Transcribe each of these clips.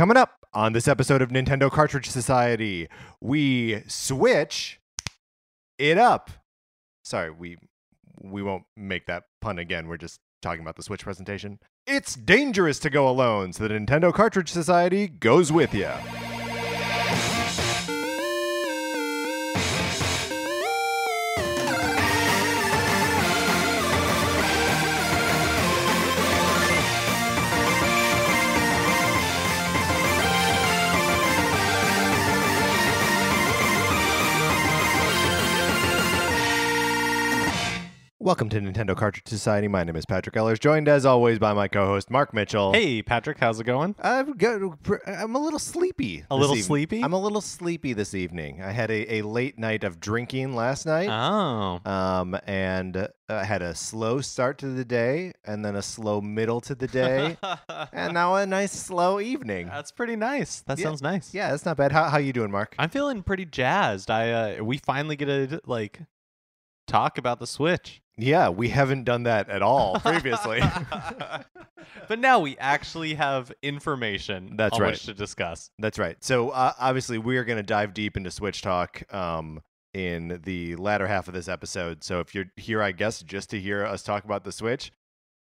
Coming up on this episode of Nintendo Cartridge Society, we switch it up. Sorry, we won't make that pun again. We're just talking about the Switch presentation. It's dangerous to go alone, so the Nintendo Cartridge Society goes with you. Welcome to Nintendo Cartridge Society. My name is Patrick Ellers, joined as always by my co-host Mark Mitchell. Hey, Patrick, how's it going? I'm a little sleepy. Sleepy? I'm a little sleepy this evening. I had a late night of drinking last night. Oh. And I had a slow start to the day, and then a slow middle to the day, and now a nice slow evening. That's pretty nice. That sounds nice. Yeah, that's not bad. How you doing, Mark? I'm feeling pretty jazzed. We finally get to talk about the Switch. Yeah, we haven't done that at all previously. But now we actually have information That's on right. which to discuss. That's right. So obviously we are going to dive deep into Switch talk in the latter half of this episode. So if you're here, I guess, just to hear us talk about the Switch,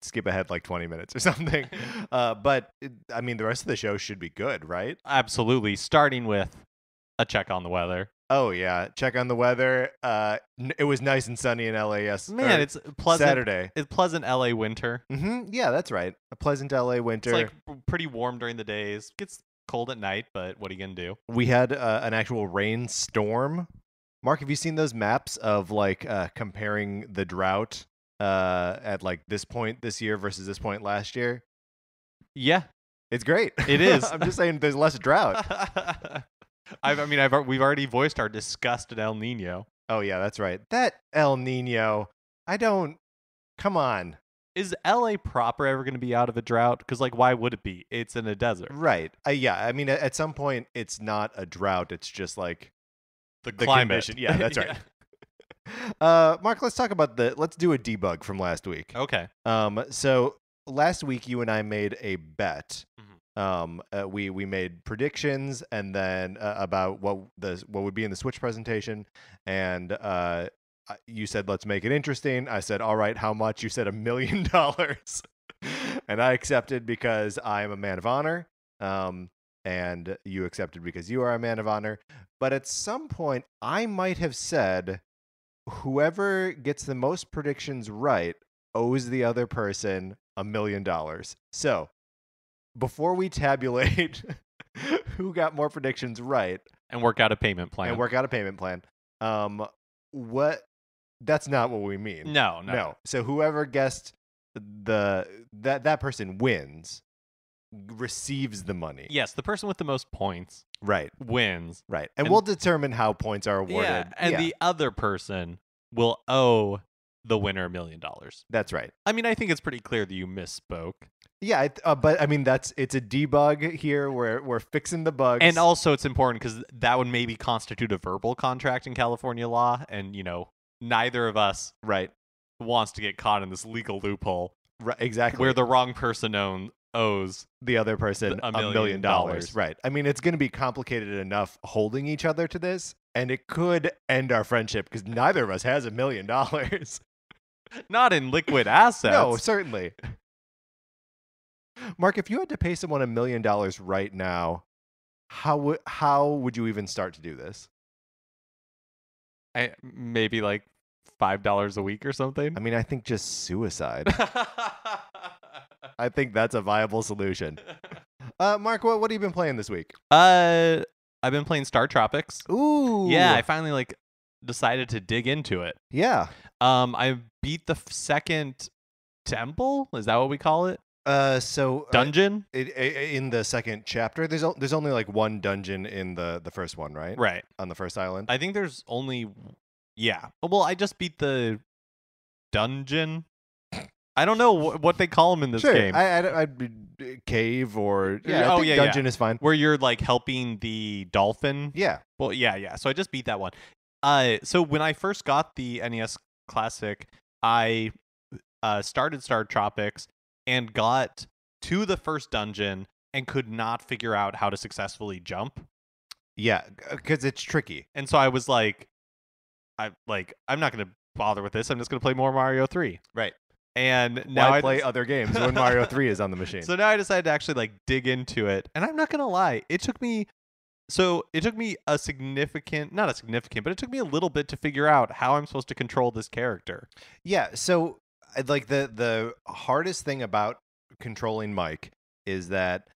skip ahead like 20 minutes or something. But the rest of the show should be good, right? Absolutely. Starting with a check on the weather. Oh, yeah. Check on the weather. It was nice and sunny in LA it's pleasant. Saturday. It's pleasant LA winter. Mm-hmm. Yeah, that's right. A pleasant LA winter. It's pretty warm during the days. Gets cold at night, but what are you going to do? We had an actual rainstorm. Mark, have you seen those maps of comparing the drought at this point this year versus this point last year? Yeah. It's great. It is. I'm just saying there's less drought. We've already voiced our disgust at El Nino. Oh, yeah, that's right. That El Nino, come on. Is LA proper ever going to be out of a drought? Because, why would it be? It's in a desert. Right. At some point, it's not a drought. It's just the climate. condition. Yeah, that's right. Mark, let's do a debug from last week. Okay. So last week, you and I made a bet. Mm-hmm. We made predictions and then about what would be in the Switch presentation, and you said let's make it interesting. I said all right, how much? You said $1 million, and I accepted because I am a man of honor. And you accepted because you are a man of honor. But at some point, I might have said whoever gets the most predictions right owes the other person $1 million. So before we tabulate who got more predictions right and work out a payment plan. That's not what we mean. No. So whoever guessed that person wins, receives the money. Yes, the person with the most points wins. Right. And we'll determine how points are awarded. Yeah, and the other person will owe the winner $1 million. That's right. I think it's pretty clear that you misspoke. Yeah, but it's a debug here. We're fixing the bugs. And also it's important because that would maybe constitute a verbal contract in California law, and neither of us wants to get caught in this legal loophole. Right, exactly. Where the wrong person owes the other person $1 million. Right. It's going to be complicated enough holding each other to this, and it could end our friendship because neither of us has $1 million. Not in liquid assets. No, certainly. Mark, if you had to pay someone $1 million right now, how would you even start to do this? Maybe $5 a week or something. I think just suicide. I think that's a viable solution. Mark, what have you been playing this week? I've been playing Star Tropics. Ooh. Yeah, I finally decided to dig into it. Yeah. I beat the second temple. Is that what we call it? Dungeon? In the second chapter, there's only one dungeon in the first one, right? Right. On the first island. I think there's only Well, I just beat the dungeon. I don't know what they call them in this game. I'd cave or dungeon is fine. Where you're helping the dolphin. Yeah. Well, yeah. So I just beat that one. So when I first got the NES Classic, I started Star Tropics and got to the first dungeon and could not figure out how to successfully jump. Yeah, because it's tricky. And so I was like, I'm not going to bother with this. I'm just going to play more Mario 3. Right. And now I play other games when Mario 3 is on the machine. So now I decided to actually like dig into it. And I'm not going to lie. It took me a significant, not a significant, but it took me a little bit to figure out how I'm supposed to control this character. Yeah. So like the hardest thing about controlling Mike is that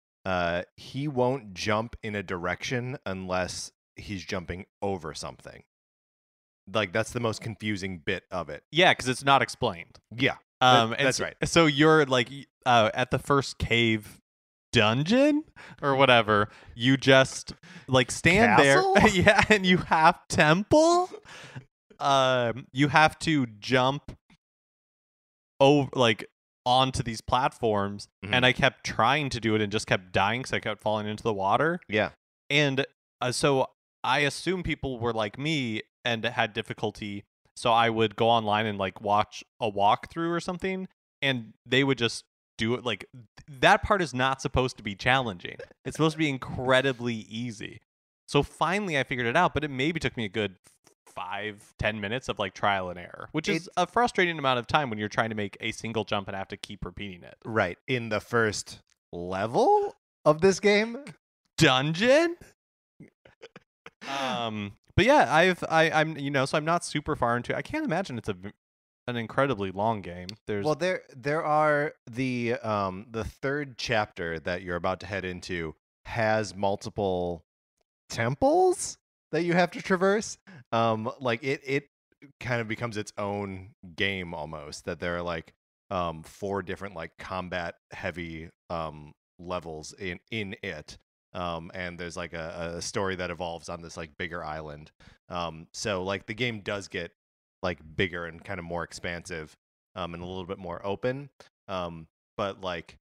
he won't jump in a direction unless he's jumping over something. Like that's the most confusing bit of it. Yeah, because it's not explained. Yeah. That's right. So you're like at the first cave dungeon or whatever, you just like stand Castle? there. Yeah, and you have temple. You have to jump over like onto these platforms, and I kept trying to do it and just kept dying because I kept falling into the water. Yeah. And so I assume people were like me and had difficulty, so I would go online and like watch a walkthrough or something, and they would just do it. Like that part is not supposed to be challenging. It's supposed to be incredibly easy. So finally I figured it out, but it maybe took me a good 5-10 minutes of like trial and error, which is a frustrating amount of time when you're trying to make a single jump and have to keep repeating it. Right. In the first level of this game? Dungeon? But yeah, I'm so I'm not super far into it. I can't imagine it's an incredibly long game. There are the third chapter that you're about to head into has multiple temples that you have to traverse. Like it kind of becomes its own game almost, that there are like 4 different like combat heavy levels in it. And there's like a story that evolves on this like bigger island. So like the game does get like bigger and kind of more expansive, and a little bit more open. But like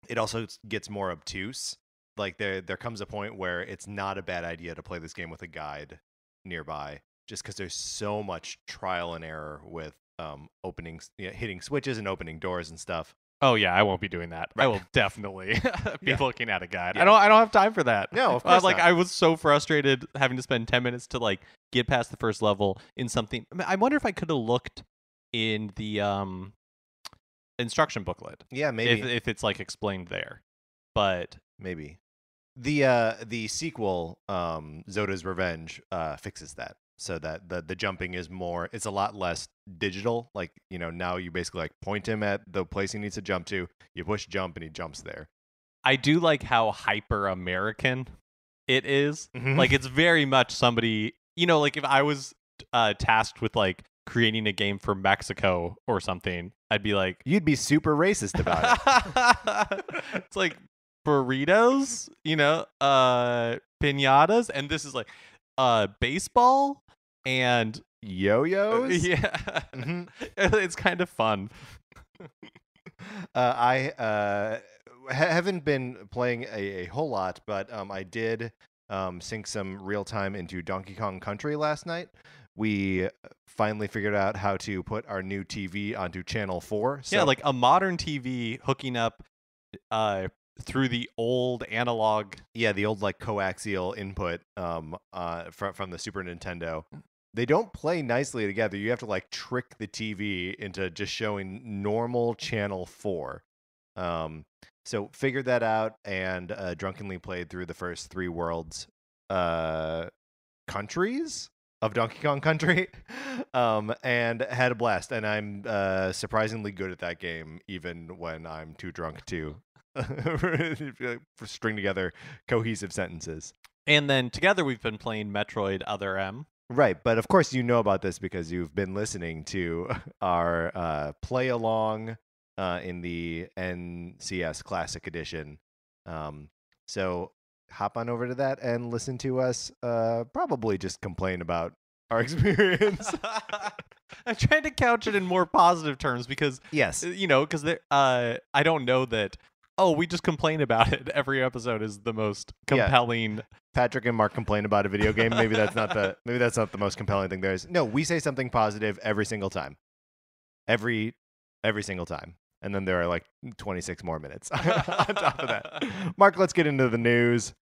it also gets more obtuse. Like there comes a point where it's not a bad idea to play this game with a guide nearby, just because there's so much trial and error with hitting switches and opening doors and stuff. Oh yeah, I won't be doing that. Right. I will definitely be looking at a guide. Yeah. I don't have time for that. No, of course not. not. I was so frustrated having to spend 10 minutes to like get past the first level in something. I wonder if I could have looked in the instruction booklet. Yeah, maybe if it's like explained there. But maybe the sequel, Zoda's Revenge, fixes that. So that the jumping is more, it's a lot less digital. Like, now you basically like point him at the place he needs to jump to, you push jump and he jumps there. I do like how hyper American it is. Mm-hmm. Like it's very much somebody, like if I was tasked with like creating a game for Mexico or something, I'd be like, you'd be super racist about it. It's like burritos, piñatas, and this is like baseball and yo-yos. Yeah. Mm-hmm. It's kind of fun. I haven't been playing a whole lot, but I did sink some real time into Donkey Kong Country last night. We finally figured out how to put our new TV onto channel 4. So, yeah, like a modern TV hooking up through the old analog. Yeah, the old like coaxial input from the Super Nintendo. They don't play nicely together. You have to like trick the TV into just showing normal channel 4. So figured that out and drunkenly played through the first 3 worlds countries of Donkey Kong Country, and had a blast. And I'm surprisingly good at that game, even when I'm too drunk to string together cohesive sentences. And then together we've been playing Metroid Other M. Right, but of course you know about this because you've been listening to our play along in the NCS Classic Edition. So hop on over to that and listen to us probably just complain about our experience. I'm trying to couch it in more positive terms because, yes, because I don't know that, we just complain about it. Every episode is the most compelling. Yeah. Patrick and Mark complain about a video game. Maybe that's not the most compelling thing there is. No, we say something positive every single time. Every single time. And then there are like 26 more minutes on top of that. Mark, let's get into the news.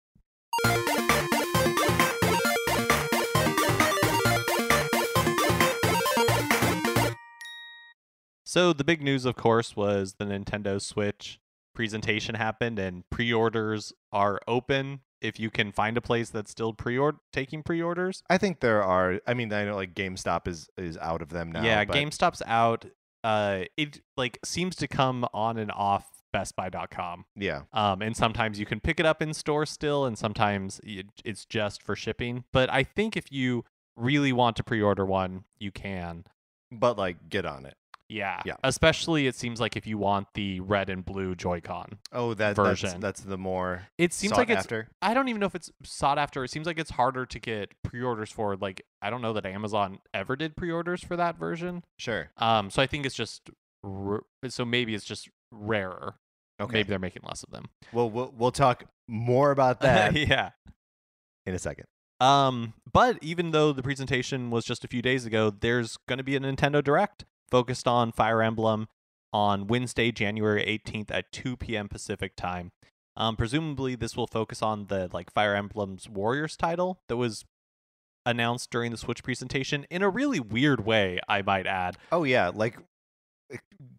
So the big news, of course, was the Nintendo Switch presentation happened, and pre-orders are open. If you can find a place that's still taking pre-orders, I think there are. I mean, I know like GameStop is out of them now. yeah, but GameStop's out. It like seems to come on and off BestBuy.com. yeah, And sometimes you can pick it up in store still, and sometimes it's just for shipping. But I think if you really want to pre-order one, you can. but like get on it. Yeah. Yeah. Especially it seems like if you want the red and blue Joy-Con. Oh, version. that's the more It seems sought like it's after. I don't even know if it's sought after. It seems like it's harder to get pre-orders for. Like I don't know that Amazon ever did pre-orders for that version. Sure. So I think it's just so maybe it's just rarer. Okay. Maybe they're making less of them. Well, we'll talk more about that Yeah. in a second. But even though the presentation was just a few days ago, there's going to be a Nintendo Direct focused on Fire Emblem on Wednesday, January 18th at 2 p.m. Pacific time. Presumably this will focus on the like Fire Emblem's Warriors title that was announced during the Switch presentation in a really weird way, I might add. Oh yeah, like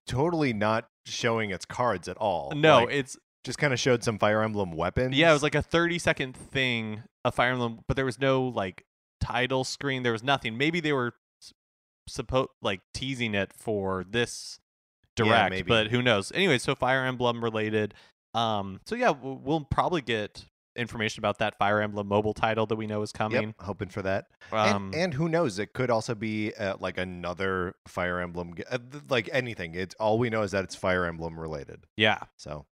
totally not showing its cards at all. No, Like, it's just kind of showed some Fire Emblem weapons. yeah, it was like a 30-second thing of Fire Emblem, but there was no like title screen. There was nothing. Maybe they were like teasing it for this direct, maybe. but who knows? Anyway, so Fire Emblem related. So yeah, we'll probably get information about that Fire Emblem mobile title that we know is coming. Yep, hoping for that. And who knows? It could also be like another Fire Emblem, like anything. It's all we know is that it's Fire Emblem related. Yeah. So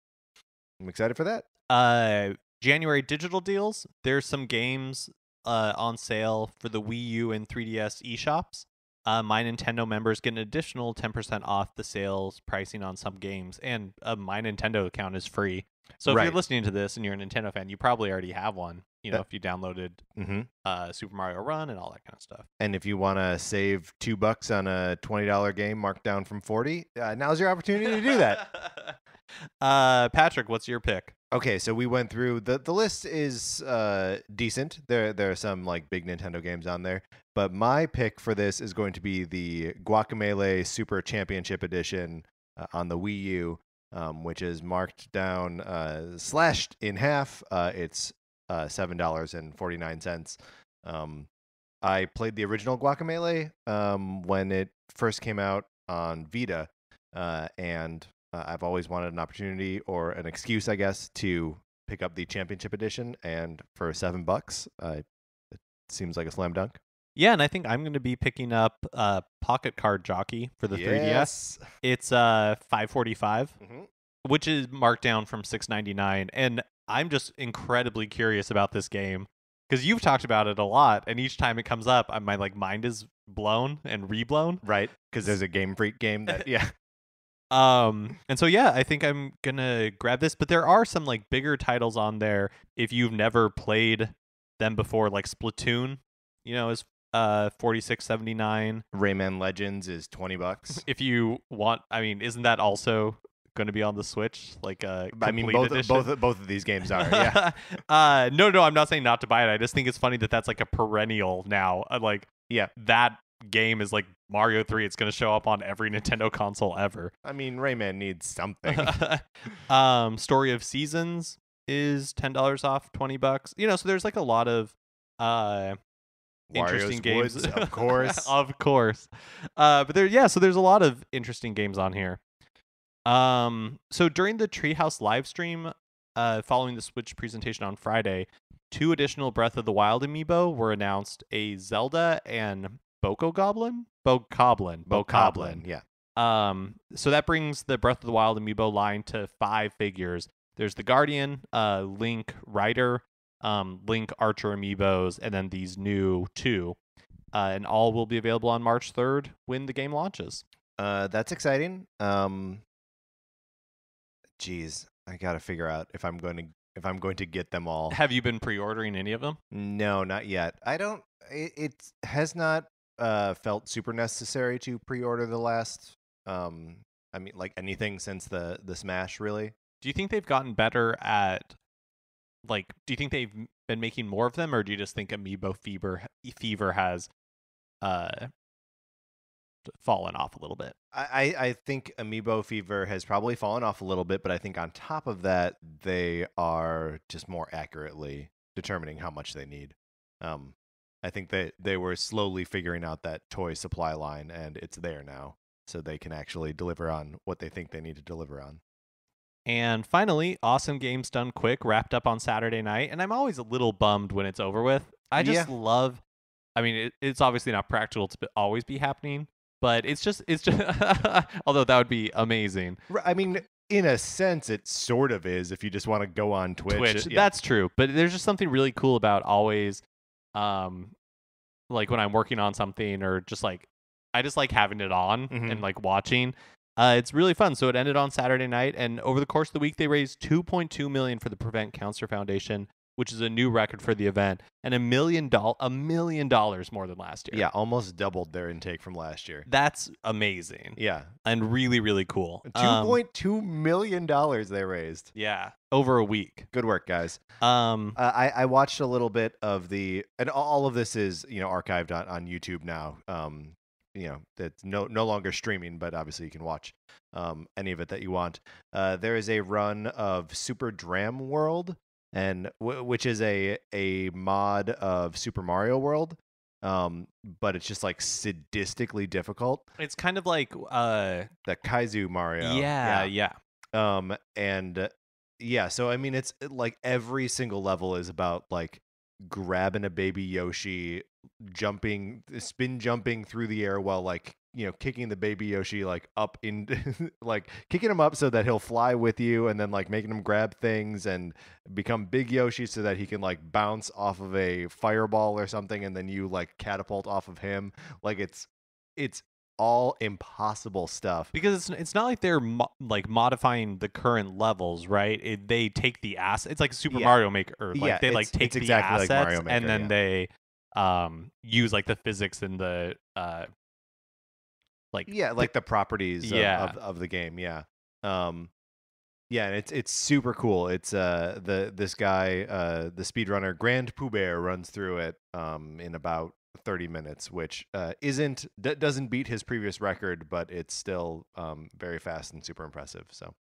I'm excited for that. January digital deals. There's some games on sale for the Wii U and 3DS eShops. My Nintendo members get an additional 10% off the sales pricing on some games, and My Nintendo account is free. So if Right. you're listening to this and you're a Nintendo fan, you probably already have one. You know, if you downloaded Super Mario Run and all that kind of stuff. And if you want to save $2 on a $20 game marked down from 40, now's your opportunity to do that. Patrick, what's your pick? Okay, so we went through the list is decent. There are some like big Nintendo games on there, but my pick for this is going to be the Guacamelee Super Championship Edition on the Wii U, which is marked down, slashed in half. It's $7.49. I played the original Guacamelee when it first came out on Vita, and I've always wanted an opportunity or an excuse, I guess, to pick up the Championship Edition, and for $7, it seems like a slam dunk. Yeah, and I think I'm going to be picking up Pocket Card Jockey for the 3DS. It's $5.45, which is marked down from $6.99, and I'm just incredibly curious about this game because you've talked about it a lot, and each time it comes up, my like mind is blown and reblown. Right, because there's a Game Freak game that yeah. And so yeah, I think I'm gonna grab this, but there are some like bigger titles on there if you've never played them before, like Splatoon, you know, is $46.79. Rayman Legends is $20. If you want, I mean, isn't that also going to be on the Switch? Like I mean, both of these games are. Yeah. No, I'm not saying not to buy it. I just think it's funny that that's like a perennial now. Like, yeah, that game is like Mario 3. It's going to show up on every Nintendo console ever. I mean, Rayman needs something. Story of Seasons is $10 off, $20. You know, so there's like a lot of interesting games. Woods, of course. Of course. But so there's a lot of interesting games on here. So during the Treehouse live stream, following the Switch presentation on Friday, 2 additional Breath of the Wild amiibo were announced: a Zelda and Bokoblin. Yeah. So that brings the Breath of the Wild amiibo line to 5 figures. There's the Guardian, Link Rider, Link Archer amiibos, and then these new 2. And all will be available on March 3rd when the game launches. That's exciting. Geez, I gotta figure out if I'm going to get them all. Have you been pre-ordering any of them? No, not yet. I don't. It has not felt super necessary to pre-order the last I mean, like anything since the Smash, really. Do you think they've gotten better at like? Do you think they've been making more of them, or do you just think Amiibo Fever has uh fallen off a little bit? I think Amiibo Fever has probably fallen off a little bit, but I think on top of that, they are just more accurately determining how much they need. I think that they were slowly figuring out that toy supply line, and it's there now, so they can actually deliver on what they think they need to deliver on. And finally, Awesome Games Done Quick wrapped up on Saturday night, and I'm always a little bummed when it's over with. I just love. I mean, it's obviously not practical to always be happening, but it's just. Although that would be amazing. I mean, in a sense, it sort of is if you just want to go on Twitch. That's true, but there's just something really cool about always, like when I'm working on something or just like, I just like having it on and like watching. It's really fun. So it ended on Saturday night, and over the course of the week, they raised $2.2 million for the Prevent Cancer Foundation, which is a new record for the event, and $1 million more than last year. Yeah, almost doubled their intake from last year. That's amazing. Yeah, and really, really cool. $2.2 million they raised. Yeah, over a week. Good work, guys. I watched a little bit of and all of this is archived on YouTube now. That's no longer streaming, but obviously you can watch any of it that you want. There is a run of Super Dram World, and which is a mod of Super Mario World, but it's just like sadistically difficult. It's kind of like the Kaizo Mario. Yeah. So I mean, it's like every single level is about like grabbing a baby Yoshi, spin jumping through the air while like kicking the baby Yoshi like up in like kicking him up so that he'll fly with you, and then like making him grab things and become big Yoshi so that he can like bounce off of a fireball or something, and then you like catapult off of him. Like it's all impossible stuff, because it's not like they're like modifying the current levels, right? They take the assets. It's like Super Mario Maker. Like they like take the assets like Mario Maker, and then they use like the physics and the the properties of the game. And it's super cool. It's this guy, the speedrunner Grand Pooh Bear, runs through it in about 30 minutes, which doesn't beat his previous record, but it's still very fast and super impressive. So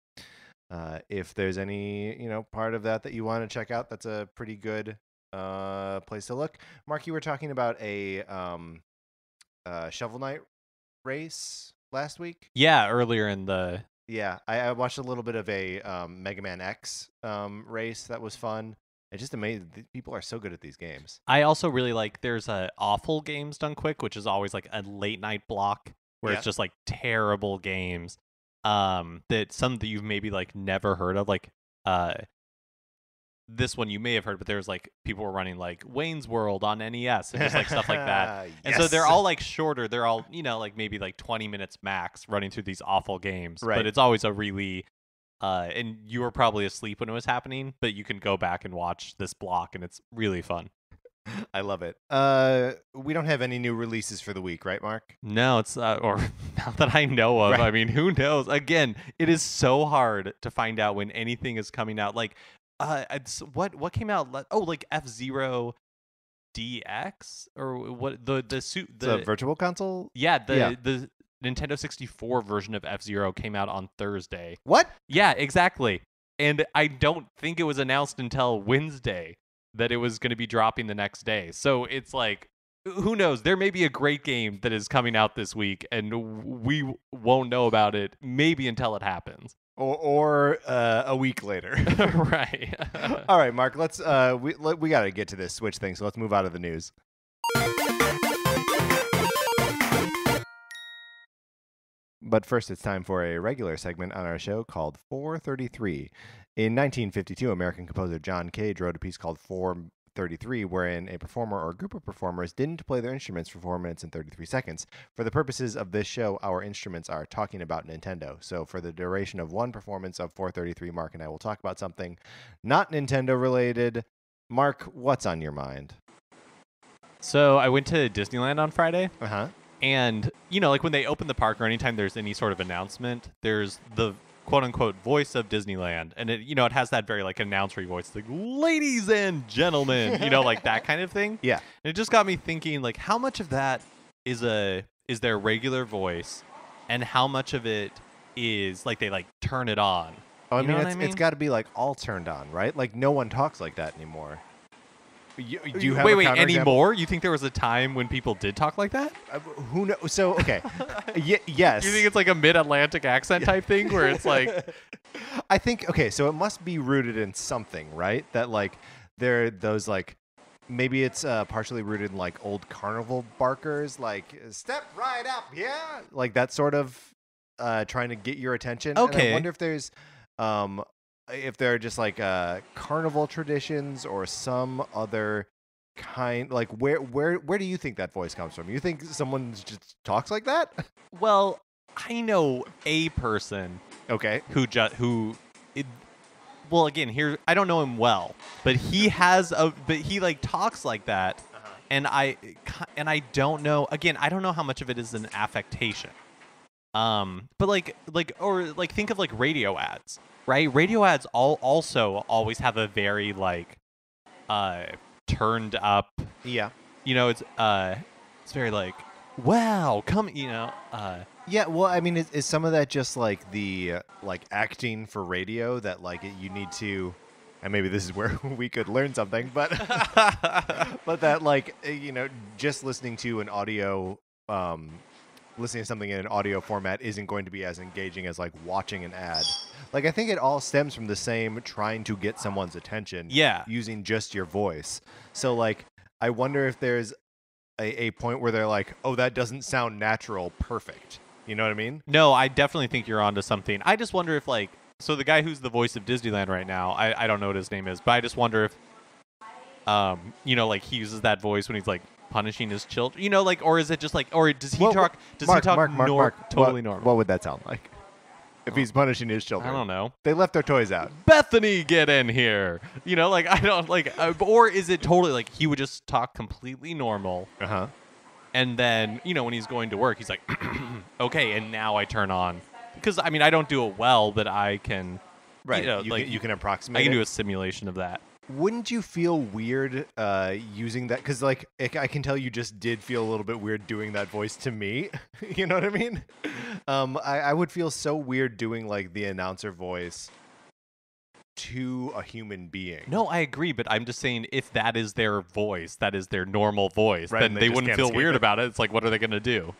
if there's any part of that you want to check out, that's a pretty good place to look. Mark, you were talking about a Shovel Knight race last week. Earlier in the I watched a little bit of a Mega Man X race that was fun. It's just amazing. People are so good at these games. I also really like, there's Awful Games Done Quick, which is always like a late night block where it's just like terrible games that some that you've maybe like never heard of. Like this one you may have heard, but there's like people were running like Wayne's World on NES and just like stuff like that. And so they're all like shorter. They're all, like maybe like 20 minutes max running through these awful games. Right. But it's always a really and you were probably asleep when it was happening, but you can go back and watch this block, and it's really fun. I love it. We don't have any new releases for the week, right, Mark? No, it's or not that I know of. Right. I mean, who knows? Again, it is so hard to find out when anything is coming out. Like, it's what came out? Oh, like F-Zero DX or what? The Virtual Console. Yeah, the Nintendo 64 version of F-Zero came out on Thursday. What? Yeah, exactly. And I don't think it was announced until Wednesday that it was going to be dropping the next day. So it's like, who knows? There may be a great game that is coming out this week, and we won't know about it maybe until it happens. Or a week later. Right. All right, Mark, let's we got to get to this Switch thing, so let's move out of the news. But first, it's time for a regular segment on our show called 433. In 1952, American composer John Cage wrote a piece called 433, wherein a performer or group of performers didn't play their instruments for 4 minutes and 33 seconds. For the purposes of this show, our instruments are talking about Nintendo. So for the duration of one performance of 433, Mark and I will talk about something not Nintendo related. Mark, what's on your mind? So I went to Disneyland on Friday. Uh-huh. And, like when they open the park or anytime there's any sort of announcement, there's the quote unquote voice of Disneyland. And it has that very like announcery voice, like ladies and gentlemen, like that kind of thing. Yeah. And it just got me thinking, like, how much of that is their regular voice and how much of it is like they like turn it on? Oh, You know what I it's mean? got to be like all turned on, right? Like no one talks like that anymore. Do you have wait, a counterexample? anymore? You think there was a time when people did talk like that? Who knows? So okay, yes. You think it's like a mid-Atlantic accent type thing where it's like, I think okay. So it must be rooted in something, right? That like there are those like maybe it's partially rooted in like old carnival barkers, like step right up, yeah, like that sort of trying to get your attention. And Okay. I wonder if there are just like carnival traditions or some other kind. Like where do you think that voice comes from? You think someone just talks like that? well, I know a person Okay. well, again, here I don't know him well, but he like talks like that, and I don't know. Again, I don't know how much of it is an affectation. But like think of like radio ads, right? Radio ads also always have a very like turned up. Yeah. It's very like, wow, come, Yeah, well, I mean, is some of that just like the like acting for radio that like you need to, and maybe this is where we could learn something, but but that like just listening to an audio, listening to something in an audio format isn't going to be as engaging as like watching an ad. Like I think it all stems from the same trying to get someone's attention. Yeah. Using just your voice. So like I wonder if there's a point where they're like, oh, that doesn't sound natural, perfect. You know what I mean? No, I definitely think you're onto something. I just wonder if like, so the guy who's the voice of Disneyland right now, I don't know what his name is, but I just wonder if, like he uses that voice when he's like punishing his children, like, or is it just like, or does he talk? Does he talk totally normal? What would that sound like if he's punishing his children? I don't know. They left their toys out. Bethany, get in here. Like I don't like, or is it totally like he would just talk completely normal? Uh huh. And then, when he's going to work, he's like, okay, and now I turn on. Because, I mean, I don't do it well, but I can, Right. you can approximate. I can it. do a simulation of that. Wouldn't you feel weird using that? Because like I can tell you just did feel a little bit weird doing that voice to me. You know what I mean? I would feel so weird doing like the announcer voice to a human being. No, I agree, but I'm just saying if that is their voice, that is their normal voice, Right, then and they they just wouldn't can't feel escape weird it. about it. It's like, what are they going to do?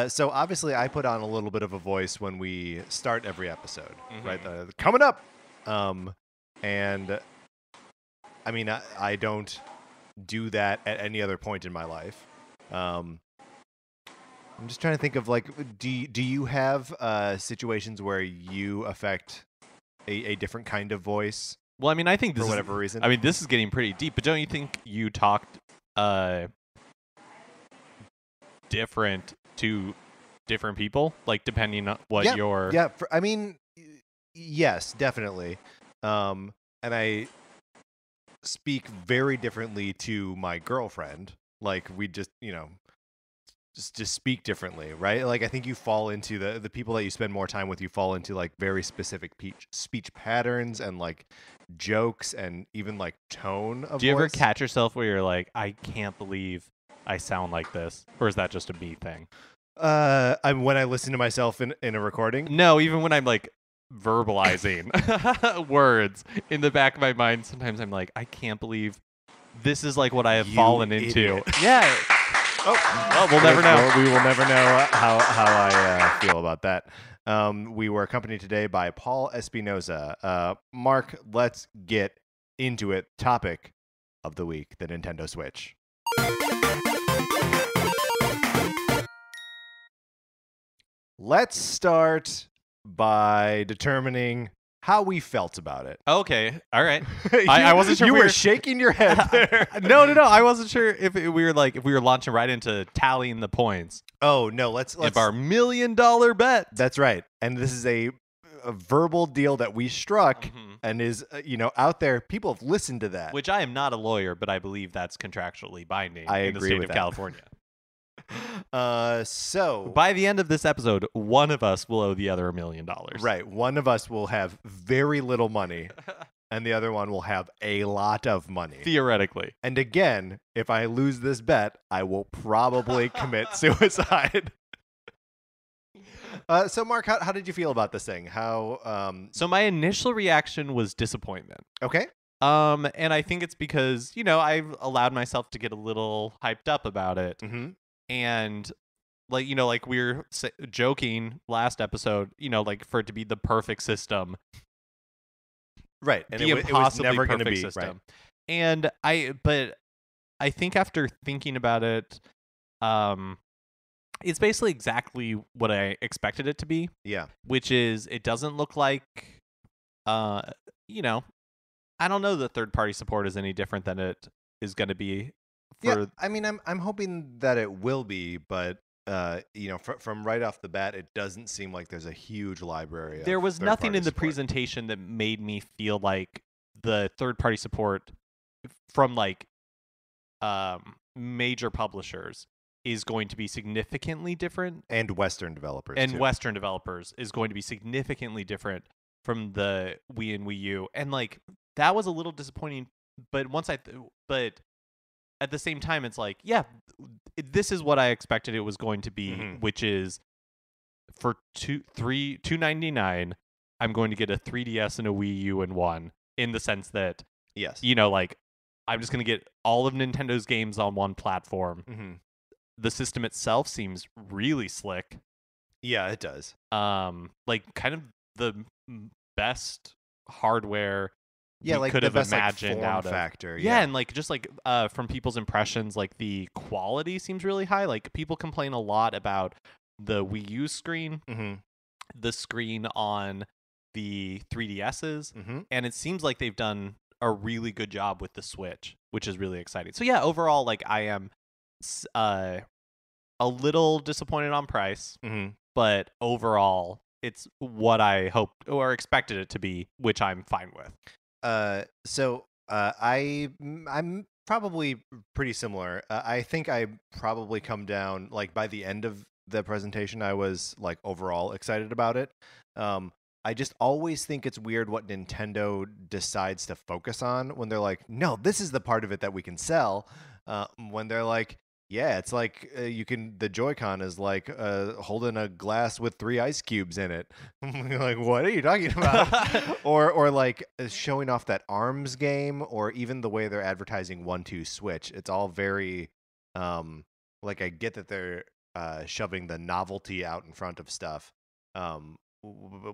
So obviously I put on a little bit of a voice when we start every episode, Mhm. right? Coming up. And I mean, I don't do that at any other point in my life. I'm just trying to think of like, do you have situations where you affect a different kind of voice Well, I mean, I think this for is, whatever reason? I mean, this is getting pretty deep, but don't you think you talked different to different people, like depending on what your I mean, yes, definitely. And I speak very differently to my girlfriend. Like we just, just speak differently, right? Like I think you fall into the people that you spend more time with. You fall into like very specific speech patterns and like jokes and even like tone of. Do you ever voice. catch yourself where you're like, I can't believe I sound like this, or is that just a me thing? When I listen to myself in a recording. No, even when I'm like verbalizing words in the back of my mind, sometimes I'm like, I can't believe this is like what I have You fallen into. idiot. Yeah. Oh, we'll never know. Well, we will never know how I feel about that. We were accompanied today by Paul Espinoza. Mark, let's get into it. Topic of the week: the Nintendo Switch. Let's start by determining how we felt about it. Okay. All right. I wasn't sure You if we were were- shaking your head there. No. I wasn't sure if we were launching right into tallying the points Oh no, let's of our $1 million bet. That's right. And this is a verbal deal that we struck Mhm. and is out there. People have listened to that. Which I am not a lawyer, but I believe that's contractually binding I in the agree state with of that. California. So By the end of this episode, one of us will owe the other $1 million. right, one of us will have very little money, and the other one will have a lot of money. Theoretically. And again, if I lose this bet, I will probably commit suicide. So, Mark, how did you feel about this thing? So my initial reaction was disappointment. Okay. And I think it's because, I've allowed myself to get a little hyped up about it. Mm-hmm. And like we were joking last episode, like for it to be the perfect system. Right. And the it was impossibly never going to perfect be system. right. And I think after thinking about it, it's basically exactly what I expected it to be. Yeah. Which is, it doesn't look like, I don't know that third-party support is any different than it is going to be. Yeah, I mean, I'm hoping that it will be, but from right off the bat, it doesn't seem like there's a huge library. There was nothing in the support. presentation that made me feel like the third-party support from major publishers is going to be significantly different, and Western developers Western developers is going to be significantly different from the Wii and Wii U, and that was a little disappointing. But but at the same time, it's like, yeah, this is what I expected it was going to be, which is for $299, I'm going to get a 3DS and a Wii U in one, in the sense that, yes, I'm just going to get all of Nintendo's games on one platform. Mm-hmm. The system itself seems really slick. Yeah, it does. Kind of the best hardware. Yeah, we could have imagined form out of factor. Yeah, and from people's impressions, the quality seems really high. Like, people complain a lot about the Wii U screen, the screen on the 3DSs, and it seems like they've done a really good job with the Switch, which is really exciting. So yeah, overall, I am a little disappointed on price, but overall, it's what I hoped or expected it to be, which I'm fine with. I'm probably pretty similar. I think I probably come down, by the end of the presentation, I was overall excited about it. I just always think it's weird what Nintendo decides to focus on when they're like, no, this is the part of it that we can sell. When they're like, yeah, it's the Joy-Con is holding a glass with 3 ice cubes in it. Like, what are you talking about? or showing off that ARMS game, or even the way they're advertising 1-2 Switch. It's all very, I get that they're shoving the novelty out in front of stuff.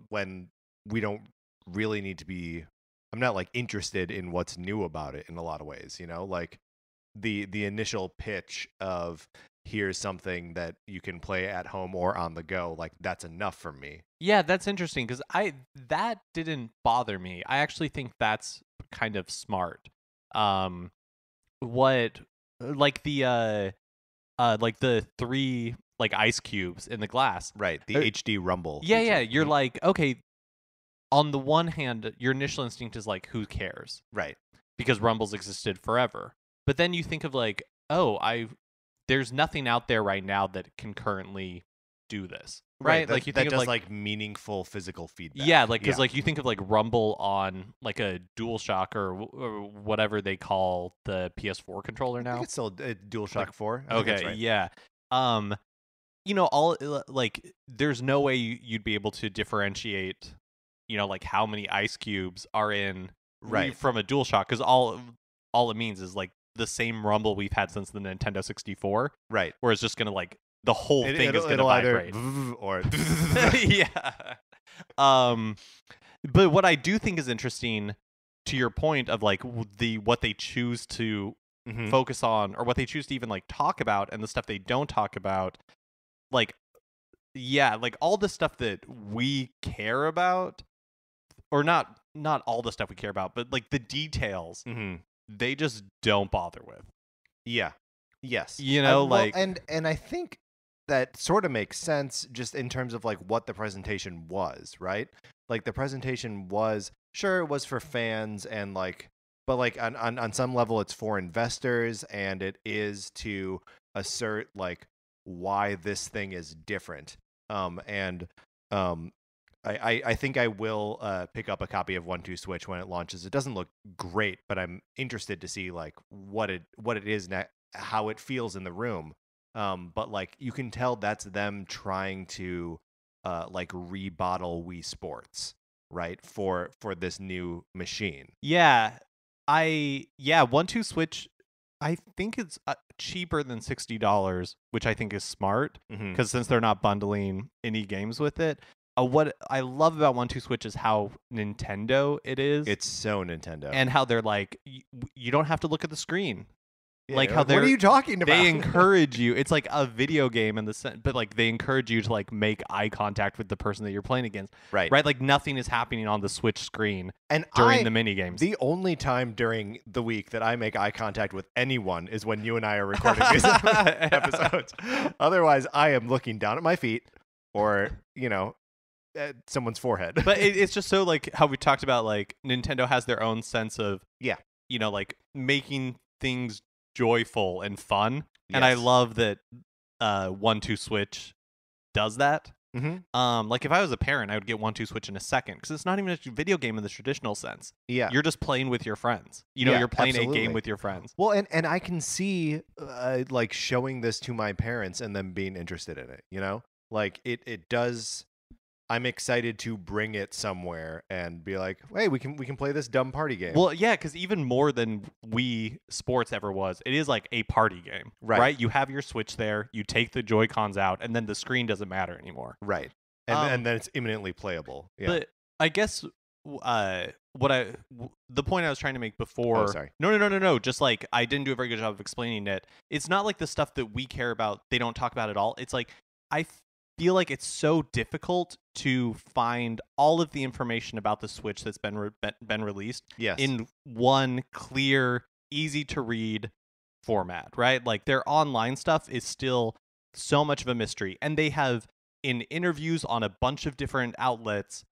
When we don't really need to be, I'm not interested in what's new about it in a lot of ways, the initial pitch of here's something that you can play at home or on the go, that's enough for me. Yeah, that's interesting, because that didn't bother me. I actually think that's kind of smart. The 3 ice cubes in the glass, right? The HD rumble. Yeah, you're okay. On the one hand, your initial instinct is who cares, right? Because rumbles existed forever. But then you think of there's nothing out there right now that can currently do this, right? That, you think that of does meaningful physical feedback. Yeah, because you think of Rumble on a DualShock or whatever they call the PS4 controller now. I think it's still a DualShock 4. Okay, right. Yeah. All there's no way you'd be able to differentiate, how many ice cubes are in from a DualShock, because all it means is the same rumble we've had since the Nintendo 64, right? Where it's just gonna the whole thing is gonna vibrate, or yeah. But what I do think is interesting, to your point of what they choose to focus on, or what they choose to even talk about, and the stuff they don't talk about, all the stuff that we care about, or not all the stuff we care about, but the details. They just don't bother with. Yeah. Yes. And I think that sort of makes sense, just in terms of what the presentation was, right? The presentation was, sure, it was for fans, and but on some level it's for investors, and it is to assert why this thing is different. And I think I will pick up a copy of 1-2 Switch when it launches. It doesn't look great, but I'm interested to see like what it is how it feels in the room. But like you can tell that's them trying to like rebottle Wii Sports, right? For this new machine. Yeah. 1-2 Switch, I think it's cheaper than $60, which I think is smart because since they're not bundling any games with it. What I love about 1-2 Switch is how Nintendo it is. It's so Nintendo. And how they're like, you don't have to look at the screen. Yeah, like how what are you talking about? They encourage you. It's like a video game in the sense, but like they encourage you to like make eye contact with the person that you're playing against. Right. Right. Like nothing is happening on the Switch screen and during the mini games. The only time during the week that I make eye contact with anyone is when you and I are recording these episodes. Otherwise, I am looking down at my feet or, at someone's forehead. But it's just so like how we talked about like Nintendo has their own sense of like making things joyful and fun. Yes. And I love that 1-2 Switch does that. Like if I was a parent, I would get 1-2 Switch in a second because it's not even a video game in the traditional sense. Yeah, you're just playing with your friends. You're playing a game with your friends. Well, and I can see like showing this to my parents and them being interested in it. Like it does. I'm excited to bring it somewhere and be like, hey, we can play this dumb party game. Well, yeah, because even more than Wii Sports ever was, it is like a party game, right? You have your Switch there, you take the Joy-Cons out, and then the screen doesn't matter anymore. Right. And then it's imminently playable. Yeah. But I guess the point I was trying to make before. Oh, sorry. No. Just like I didn't do a very good job of explaining it. It's not like the stuff that we care about, they don't talk about at all. It's like I feel like it's so difficult to find all of the information about the Switch that's been released in one clear, easy to read format, right? Like their online stuff is still so much of a mystery, and they have in interviews on a bunch of different outlets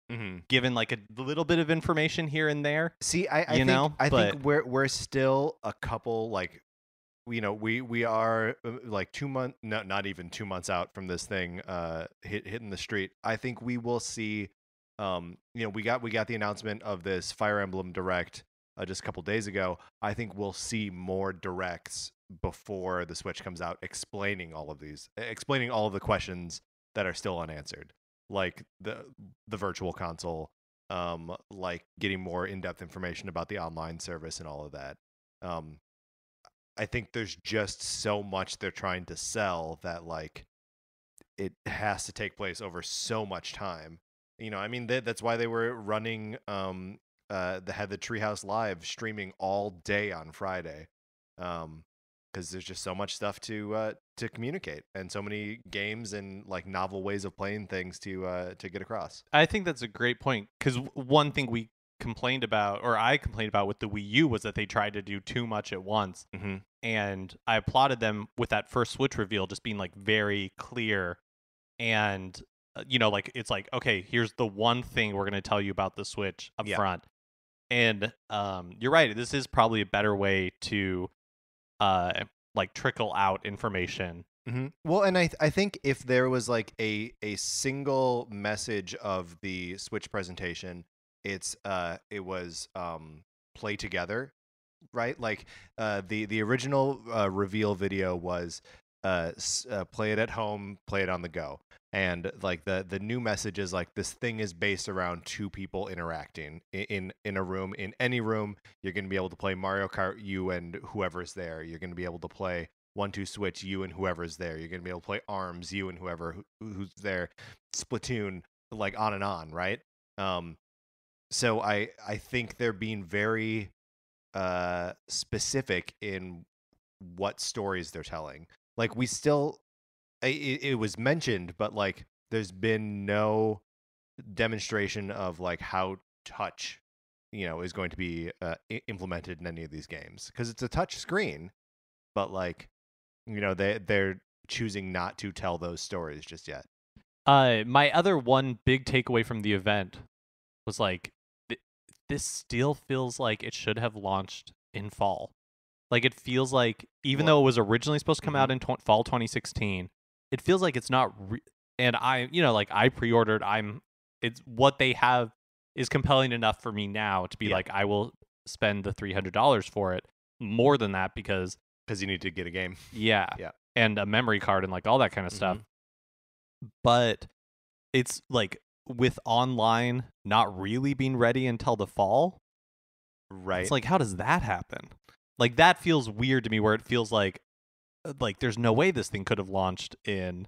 given like a little bit of information here and there. See, I think we're still a couple like we are like 2 months, not even 2 months out from this thing hitting the street. I think we will see. We got the announcement of this Fire Emblem Direct just a couple days ago. I think we'll see more directs before the Switch comes out, explaining all of the questions that are still unanswered, like the Virtual Console, like getting more in-depth information about the online service and all of that. I think there's just so much they're trying to sell that like it has to take place over so much time. I mean that's why they were running the Treehouse Live streaming all day on Friday, because there's just so much stuff to communicate and so many games and like novel ways of playing things to get across. I think that's a great point because one thing I complained about with the Wii U was that they tried to do too much at once. And I applauded them with that first Switch reveal just being like very clear and like it's like, okay, here's the one thing we're going to tell you about the Switch up front. And you're right, this is probably a better way to like trickle out information. Well, and I think if there was like a single message of the Switch presentation, it was play together, right? Like the original reveal video was play it at home, play it on the go, and like the new message is like this thing is based around two people interacting in a room. In any room, you're going to be able to play Mario Kart, you and whoever's there. You're going to be able to play 1-2 Switch, you and whoever's there. You're going to be able to play ARMS, you and who's there. Splatoon, like on and on, right? So I think they're being very specific in what stories they're telling. Like we still, it was mentioned, but like there's been no demonstration of like how touch, is going to be implemented in any of these games because it's a touch screen, but like, they're choosing not to tell those stories just yet. My other one big takeaway from the event was like, this still feels like it should have launched in fall. Like it feels like, even though it was originally supposed to come out in fall 2016, it feels like it's not and I, like I pre-ordered, it's what they have is compelling enough for me now to be Yeah. like, I will spend the $300 for it, more than that, because you need to get a game. yeah. Yeah. And a memory card and like all that kind of stuff. But it's like with online not really being ready until the fall. Right. It's like, how does that happen? Like, that feels weird to me, where it feels like there's no way this thing could have launched in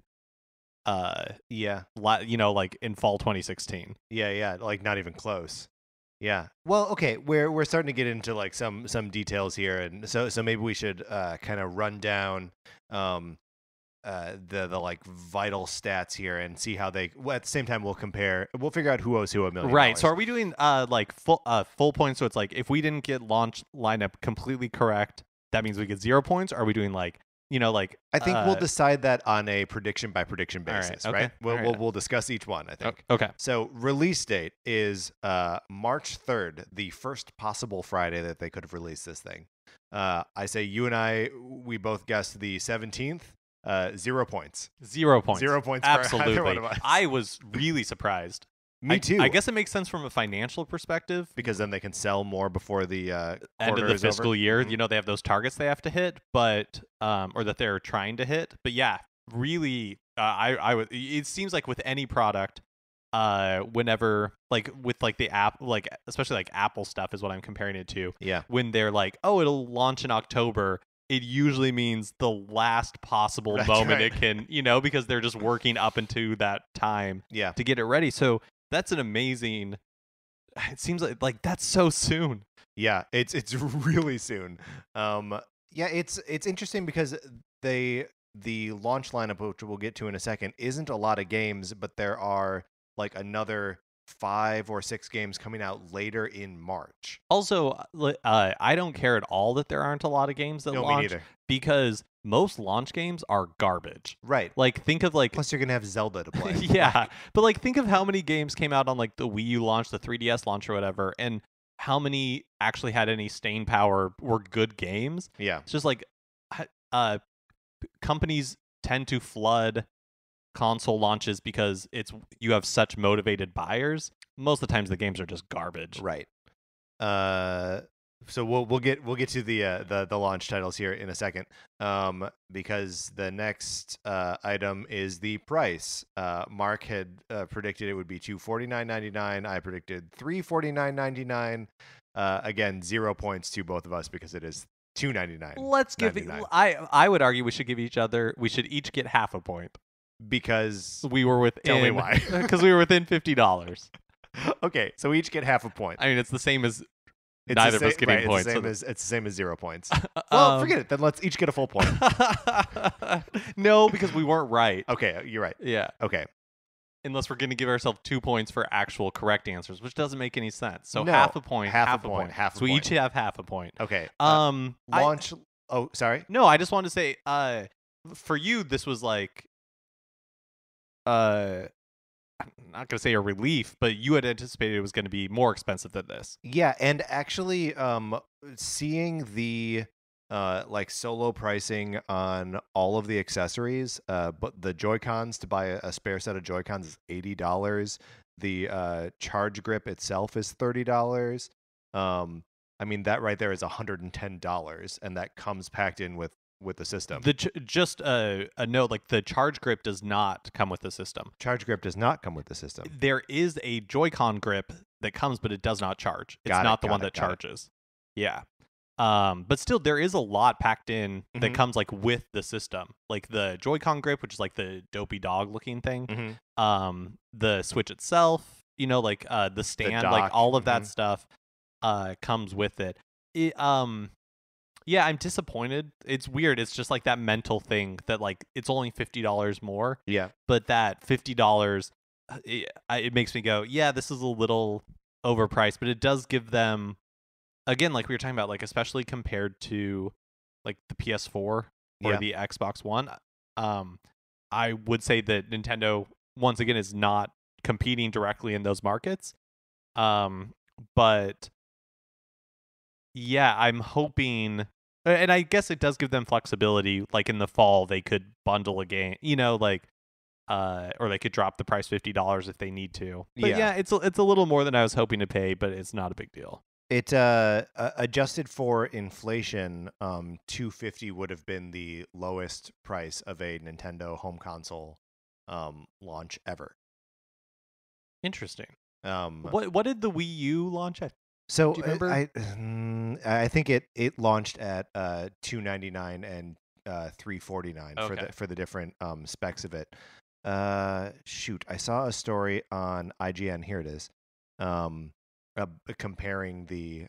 yeah. like in fall 2016. Yeah, like not even close. Yeah. Well, okay, we're starting to get into like some details here, and so maybe we should kind of run down the like vital stats here and see how they. Well, at the same time, we'll figure out who owes who $1 million. Right. So are we doing like full points? So it's like, if we didn't get launch lineup completely correct, that means we get 0 points. Or are we doing like, I think we'll decide that on a prediction by prediction basis, okay, right? all right. We'll discuss each one, I think. Okay. So release date is March 3rd, the first possible Friday that they could have released this thing. I say you and I, we both guessed the 17th. 0 points. 0 points. 0 points. Absolutely. For either one of us. I was really surprised. Me too. I guess it makes sense from a financial perspective, because then they can sell more before the end of the fiscal over. year. Mhm. They have those targets they have to hit, but or that they're trying to hit. But yeah, really, I would. It seems like with any product, whenever like with like the app, like especially like Apple stuff is what I'm comparing it to. Yeah. When they're like, oh, it'll launch in October, it usually means the last possible That's moment right. it can, because they're just working up into that time Yeah. to get it ready. So that's an amazing. It seems like that's so soon. Yeah, it's really soon. Yeah, it's interesting because the launch lineup, which we'll get to in a second, isn't a lot of games, but there are like another 5 or 6 games coming out later in March. Also, I don't care at all that there aren't a lot of games that No, me launch, neither. because most launch games are garbage. Right. Like, think of like Plus, you're gonna have Zelda to play. yeah, but like think of how many games came out on like the Wii U launch, the 3DS launch, or whatever, and how many actually had any staying power, were good games. Yeah. It's just like companies tend to flood console launches because you have such motivated buyers. Most of the times the games are just garbage. Right. So we'll get to the launch titles here in a second. Because the next item is the price. Mark had predicted it would be $249.99. I predicted $349.99. Again, 0 points to both of us because it is $299. Let's give it. I would argue we should each get half a point, because we were within. Tell me why. Because we were within $50. Okay, so we each get half a point. I mean, it's the same as It's neither the of us getting right, points. It's the same as 0 points. Well, forget it. Then let's each get a full point. No, because we weren't right. Okay, you're right. Yeah. Okay. Unless we're going to give ourselves 2 points for actual correct answers, which doesn't make any sense. So No, half a point, half a point. So we each have half a point. Okay. Launch. Oh, sorry. No, I just wanted to say, for you, this was like, I'm not going to say a relief, but you had anticipated it was going to be more expensive than this. Yeah, and actually, seeing the like solo pricing on all of the accessories, but the Joy-Cons, to buy a spare set of Joy-Cons is $80. The charge grip itself is $30. I mean, that right there is $110, and that comes packed in with the system. Just a note, like the charge grip does not come with the system. Charge grip does not come with the system. There is a Joy-Con grip that comes, but it does not charge. It's not the one that charges. Yeah. But still, there is a lot packed in that comes like with the system, like the Joy-Con grip, which is like the dopey dog looking thing. The Switch itself, like the stand, like all of that stuff comes with it. Yeah, I'm disappointed. It's weird. It's just like that mental thing that like it's only $50 more. Yeah. But that $50, it makes me go, yeah, this is a little overpriced, but it does give them, again, like we were talking about, like especially compared to like the PS4 or the Xbox One, I would say that Nintendo once again is not competing directly in those markets. But yeah, I'm hoping And I guess it does give them flexibility. Like in the fall, they could bundle a game, like, or they could drop the price $50 if they need to. But Yeah. yeah, it's a little more than I was hoping to pay, but it's not a big deal. It adjusted for inflation, $250 would have been the lowest price of a Nintendo home console launch ever. Interesting. Um, What did the Wii U launch at? so Do you remember? I think it launched at $299 and $349 Okay. for the different specs of it. Shoot, I saw a story on IGN. Here it is. Comparing the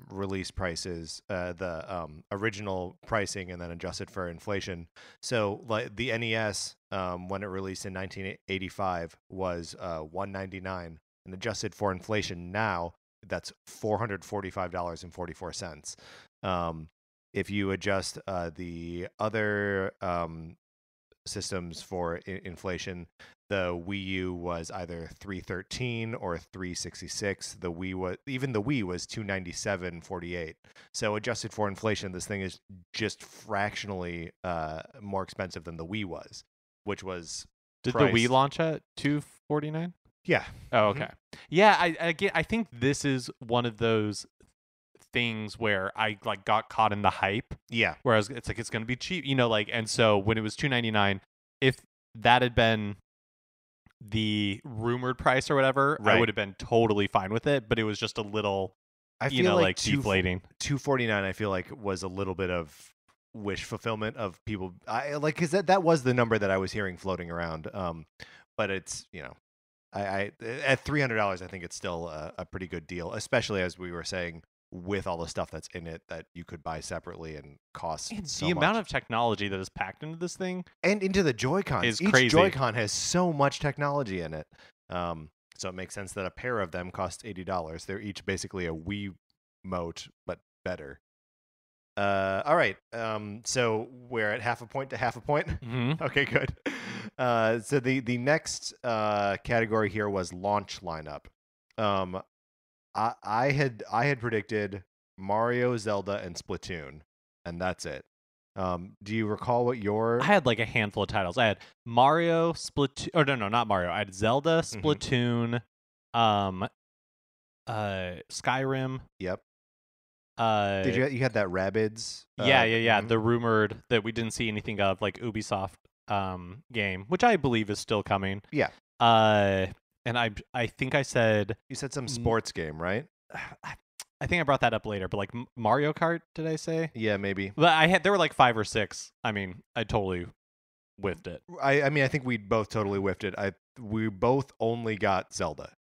release prices, the original pricing, and then adjusted for inflation. So, like the NES, when it released in 1985, was $199, and adjusted for inflation now, that's $445.44. If you adjust the other systems for inflation, the Wii U was either $313 or $366. The Wii was $297.48. So adjusted for inflation, this thing is just fractionally more expensive than the Wii was, which was Did the priced- Wii launch at $249? Yeah. Oh, Mhm. okay. Yeah, I think this is one of those things where I like got caught in the hype. Yeah. Whereas it's like it's gonna be cheap, and so when it was $299, if that had been the rumored price or whatever, I Right. would have been totally fine with it. But it was just a little, I feel like deflating. $249, I feel like, was a little bit of wish fulfillment of people. I like, because that was the number that I was hearing floating around. But it's, I at $300, I think it's still a pretty good deal, especially as we were saying, with all the stuff that's in it that you could buy separately and cost And so the much. amount of technology that is packed into this thing. And into the Joy-Cons. is Each crazy. Joy-Con has so much technology in it. So it makes sense that a pair of them cost $80. They're each basically a Wii Mote, but better. All right. So we're at half a point to half a point. Mhm. Okay, good. So the next category here was launch lineup. I had predicted Mario, Zelda, and Splatoon, and that's it. Do you recall what your I had like a handful of titles. I had Mario, Splatoon. Oh no, not Mario. I had Zelda, Mm-hmm. Splatoon, Skyrim. Yep. Did You had that Rabbids? Yeah. mhm. The rumored that we didn't see anything of, like Ubisoft game, which I believe is still coming. Yeah. And I think I said You said some sports game, right? I think I brought that up later, but like Mario Kart, did I say? Yeah, maybe. But there were like 5 or 6. I mean, I totally whiffed it. I mean, I think we both totally whiffed it. We both only got Zelda.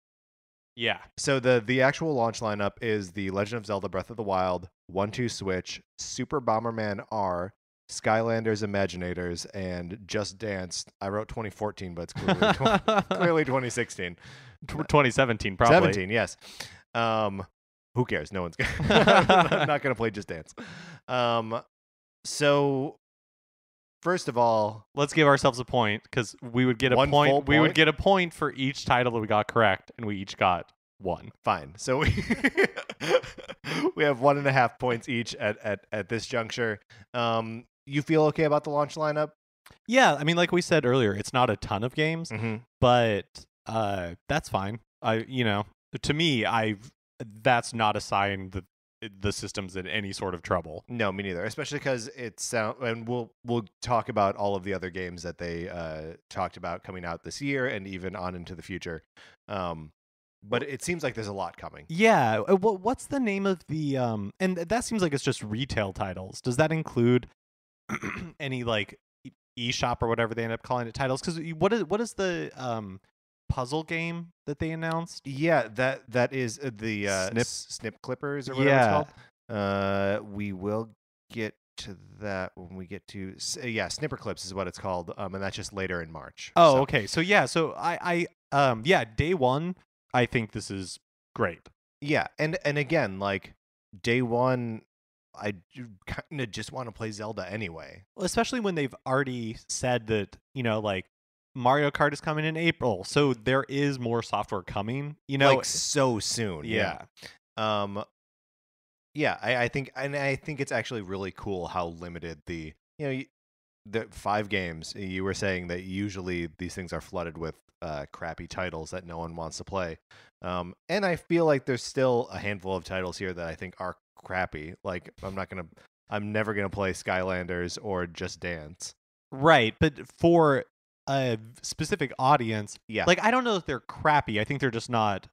Yeah. So the actual launch lineup is The Legend of Zelda: Breath of the Wild, 1-2 Switch, Super Bomberman R, Skylanders Imaginators, and Just Dance. I wrote 2014, but it's clearly, clearly 2016. 2017 probably. 17, yes. Who cares? No one's I'm not gonna play Just Dance. So first of all, Let's give ourselves a point, because we would get a One full point. We would point? get a point for each title that we got correct, and we each got 1. fine. So we we have 1.5 points each at this juncture. You feel okay about the launch lineup? Yeah, I mean, like we said earlier, it's not a ton of games, Mm-hmm. but that's fine. To me, that's not a sign that the system's in any sort of trouble. No, me neither. Especially because and we'll talk about all of the other games that they talked about coming out this year and even on into the future. But it seems like there's a lot coming. Yeah. What's the name of the and that seems like it's just retail titles. Does that include any like eShop or whatever they end up calling it titles? Because what is the puzzle game that they announced? Yeah, that is the Snip Clippers or whatever Yeah. it's called. We will get to that when we get to Snipper Clips is what it's called, and that's just later in March. Oh, So- okay. So yeah, so I day one, I think this is great. Yeah, and again, like day one, I kind of just want to play Zelda anyway. Well, especially when they've already said that, like Mario Kart is coming in April. So there is more software coming, Like so soon. yeah. Um, Yeah, I think, and I think it's actually really cool how limited the 5 games. You were saying that usually these things are flooded with crappy titles that no one wants to play, and I feel like there's still a handful of titles here that I think are crappy. Like I'm never gonna play Skylanders or Just Dance. Right, but for a specific audience, Yeah, like I don't know if they're crappy. I think they're just not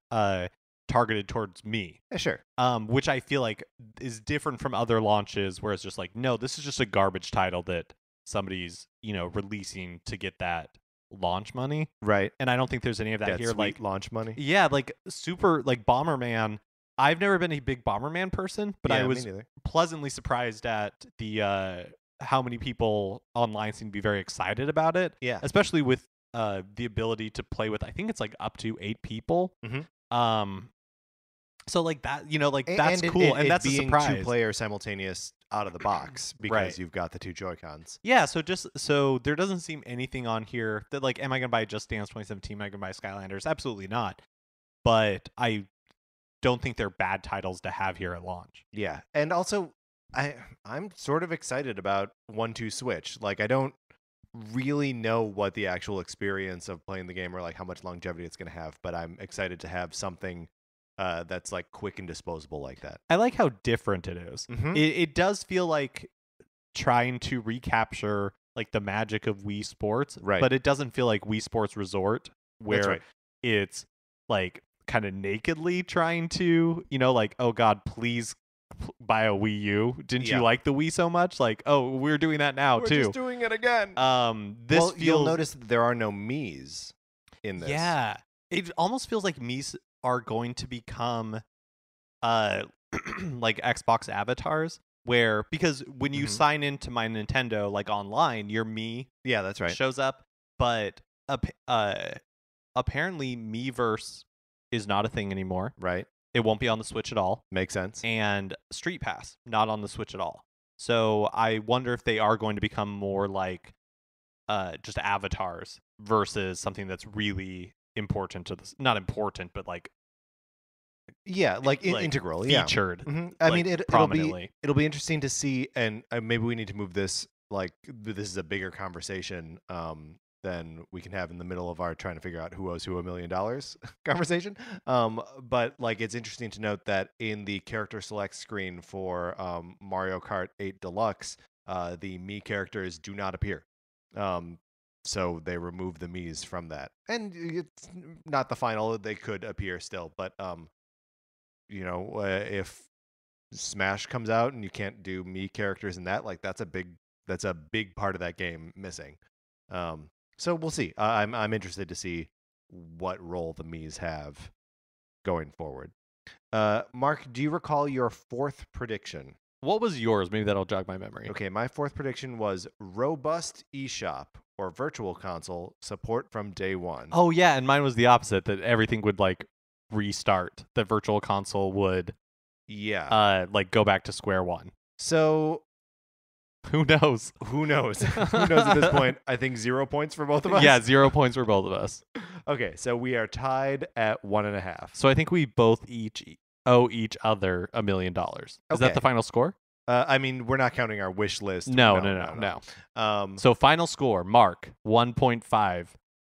targeted towards me. yeah, sure. Which I feel like is different from other launches where it's just like, no, this is just a garbage title that somebody's, releasing to get that launch money. Right. And I don't think there's any of that here. Sweet Like, launch money. yeah, like super, like Bomberman. I've never been a big Bomberman person, but I Yeah, was me neither. pleasantly surprised at the how many people online seem to be very excited about it. Yeah. Especially with the ability to play with, I think it's like up to 8 people. Mhm. So like that, like And that's cool, and that's a being surprise. 2-player simultaneous out of the box because Right. you've got the 2 Joy-Cons. Yeah, so there doesn't seem anything on here that like, am I gonna buy Just Dance 2017? Am I gonna buy Skylanders? Absolutely not. But I don't think they're bad titles to have here at launch. Yeah, and also I'm sort of excited about 1-2 Switch. Like I don't really know what the actual experience of playing the game or like how much longevity it's going to have, but I'm excited to have something that's like quick and disposable like that. I like how different it is. Mhm. It does feel like trying to recapture like the magic of Wii Sports, Right. but it doesn't feel like Wii Sports Resort where right. it's like kind of nakedly trying to, like, oh God, please buy a Wii U. Didn't Yeah. you like the Wii so much? Like, oh, we're doing that now We're too. just doing it again. This well, feels, you'll notice that there are no Miis in this. yeah, it almost feels like Miis are going to become like Xbox avatars, where because when you Mhm. sign into my Nintendo like online, your Mii Yeah, that's right. shows up, but apparently Miiverse is not a thing anymore. Right. It won't be on the Switch at all, Makes sense. and Street Pass not on the Switch at all. So I wonder if they are going to become more like just avatars versus something that's really important to this. Not important, but like Yeah, like, integral. Yeah. featured. Mhm. I mean, it'll prominently. be interesting to see, and maybe we need to move this. Like, this is a bigger conversation than we can have in the middle of our trying to figure out who owes who $1 million conversation. But like, it's interesting to note that in the character select screen for Mario Kart 8 Deluxe, the Mii characters do not appear. So they remove the Miis from that, and it's not the final. They could appear still, but if Smash comes out and you can't do Mii characters in that, like that's a big part of that game missing. So we'll see. I'm interested to see what role the Miis have going forward. Mark, do you recall your 4th prediction? What was yours? Maybe that'll jog my memory. Okay, my 4th prediction was robust eShop or virtual console support from day one. Oh yeah, and mine was the opposite, that everything would like restart. The virtual console would like go back to square one. So Who knows? who knows? Who knows at this point? I think 0 points for both of us. Yeah, 0 points for both of us. Okay, so we are tied at 1.5. So I think we both each owe each other $1 million. Is that Okay. the final score? I mean, we're not counting our wish list. No. So final score: Mark 1.5,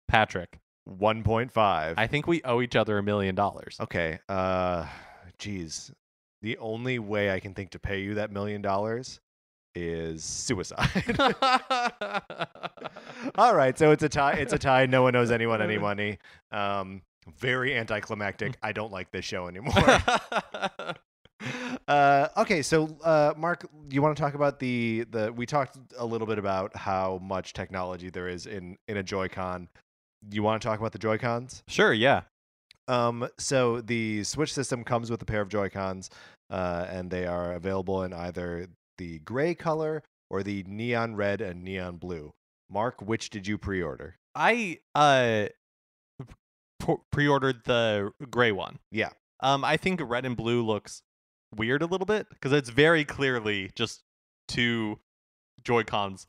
Patrick 1.5. I think we owe each other $1 million. Okay. Geez. The only way I can think to pay you that $1 million is suicide. All right, so it's a tie. It's a tie. No one owes anyone any money. Very anticlimactic. I don't like this show anymore. Okay, so Mark, you want to talk about the we talked a little bit about how much technology there is in a Joy-Con. You want to talk about the Joy-Cons? Sure, yeah. So the Switch system comes with a pair of Joy-Cons, and they are available in either the gray color or the neon red and neon blue. Mark, which did you pre-order? I pre-ordered the gray one. Yeah. I think red and blue looks weird a little bit because it's very clearly just 2 Joy-Cons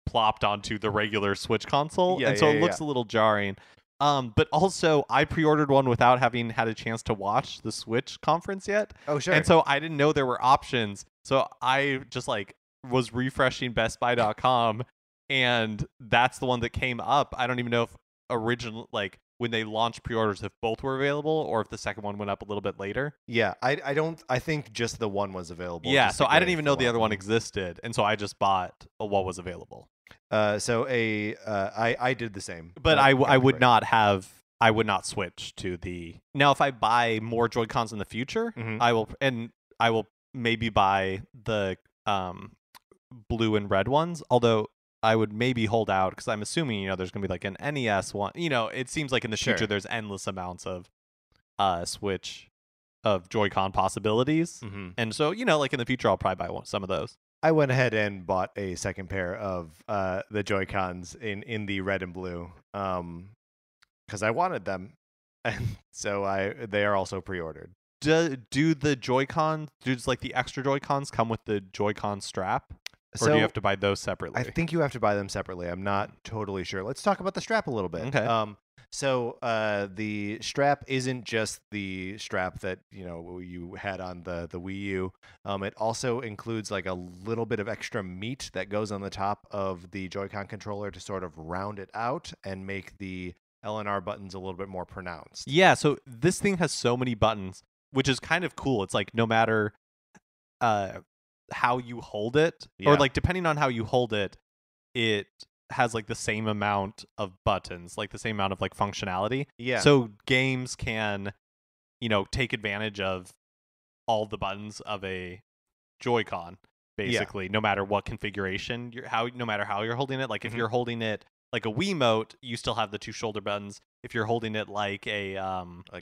plopped onto the regular Switch console, Yeah, and so yeah, it looks a little jarring. But also I pre-ordered one without having had a chance to watch the Switch conference yet. Oh, sure. And so I didn't know there were options. So I just like was refreshing bestbuy.com and that's the one that came up. I don't even know if original like when they launched pre-orders if both were available or if the second one went up a little bit later. Yeah, I don't. I think just the one was available. Yeah, just so to I get didn't a even know the full other one one. existed, and so I just bought what was available. I did the same. But Got I the would right. not have. I would not switch to the. Now, if I buy more Joy-Cons in the future, Mhm. I will maybe buy the blue and red ones. Although I would maybe hold out because I'm assuming there's gonna be like an NES one. It seems like in the Sure. future there's endless amounts of Switch of Joy-Con possibilities, Mhm. and so like in the future I'll probably buy some of those. I went ahead and bought a second pair of the Joy-Cons in the red and blue, because I wanted them, and so they are also pre-ordered. Do the Joy-Con, does like the extra Joy-Cons come with the Joy-Con strap? Or do you have to buy those separately? I think you have to buy them separately. I'm not totally sure. Let's talk about the strap a little bit. Okay. So the strap isn't just the strap that you had on the Wii U. It also includes like a little bit of extra meat that goes on the top of the Joy-Con controller to sort of round it out and make the L and R buttons a little bit more pronounced. Yeah, so this thing has so many buttons, which is kind of cool. It's like no matter how you hold it, or Yeah. like depending on how you hold it, it has like the same amount of buttons, like the same amount of like functionality. Yeah. So games can, take advantage of all the buttons of a Joy-Con, basically, no matter what configuration no matter how you're holding it. Like if Mhm. you're holding it like a Wiimote, you still have the two shoulder buttons. If you're holding it like a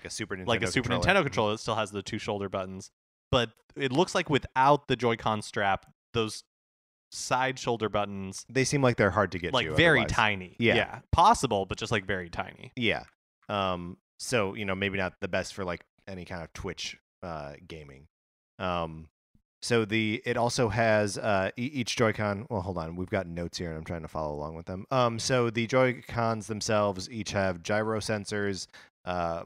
Super Nintendo like a Super controller. Nintendo controller, it still has the two shoulder buttons. But it looks like without the Joy-Con strap, those side shoulder buttons They seem like they're hard to get like to. very otherwise. tiny. Yeah. Possible, but just like very tiny. Yeah. So maybe not the best for like any kind of Twitch gaming. So it also has each Joy-Con. Well, hold on, we've got notes here, and I'm trying to follow along with them. So the Joy-Cons themselves each have gyro sensors,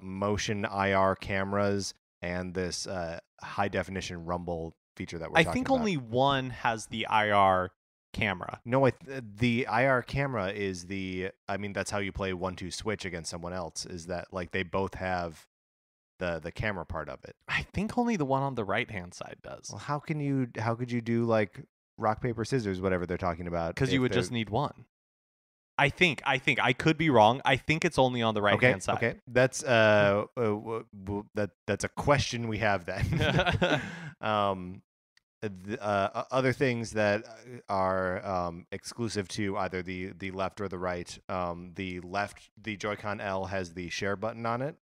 motion IR cameras, and this high definition rumble feature that we're I talking think about. only one has the IR camera. No, the IR camera is that's how you play 1-2 Switch against someone else. Is that like they both have the camera part of it? I think only the one on the right hand side does. Well, how could you do like rock paper scissors, whatever they're talking about? Because you if would they're- just need one. I think I could be wrong. I think it's only on the right hand side. Okay, that's that's a question we have then. Other things that are exclusive to either the left or the right. The Joy-Con L has the share button on it.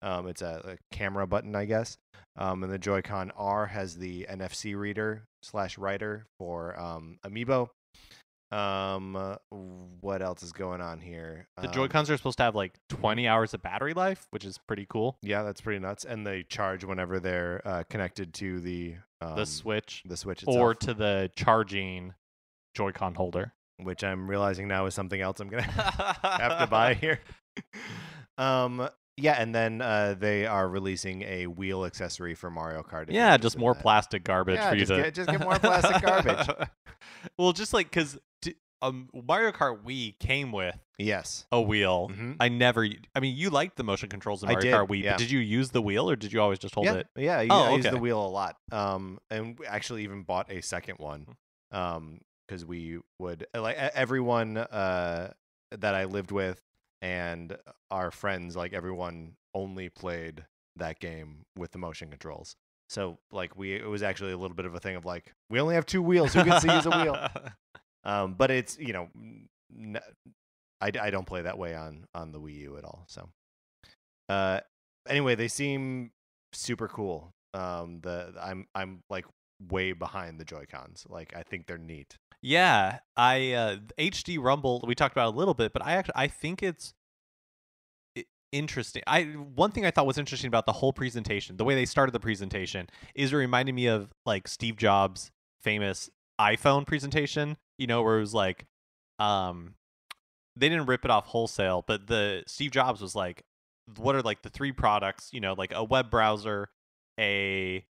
It's a camera button, I guess. And the Joy-Con R has the NFC reader / writer for Amiibo. What else is going on here? The Joy-Cons are supposed to have like 20 hours of battery life, which is pretty cool. Yeah, that's pretty nuts. And they charge whenever they're connected to the Switch. The Switch itself. Or to the charging Joy-Con holder. Which I'm realizing now is something else I'm going to have to buy here. Yeah, and then they are releasing a wheel accessory for Mario Kart. if you're Yeah, just interested in more that. plastic garbage Yeah, for you just get more plastic garbage. Well, just like because Mario Kart Wii came with Yes. a wheel. Mhm. I mean, you liked the motion controls in I Mario Kart did, Wii, yeah. but did you use the wheel or did you always just hold it? Yeah, I Oh, use the okay. wheel a lot. And we actually even bought a second one. Because we would like everyone that I lived with and our friends, like everyone only played that game with the motion controls. So like it was actually a little bit of a thing of like we only have two wheels. Who gets to use a wheel? But it's I don't play that way on the Wii U at all. So anyway, they seem super cool. I'm like way behind the Joy-Cons. Like I think they're neat. Yeah, HD Rumble we talked about a little bit, but I think it's interesting. One thing I thought was interesting about the whole presentation, the way they started the presentation, is it reminded me of like Steve Jobs' famous iPhone presentation. Where it was like, they didn't rip it off wholesale, but the Steve Jobs was like, what are like the three products, like a web browser, a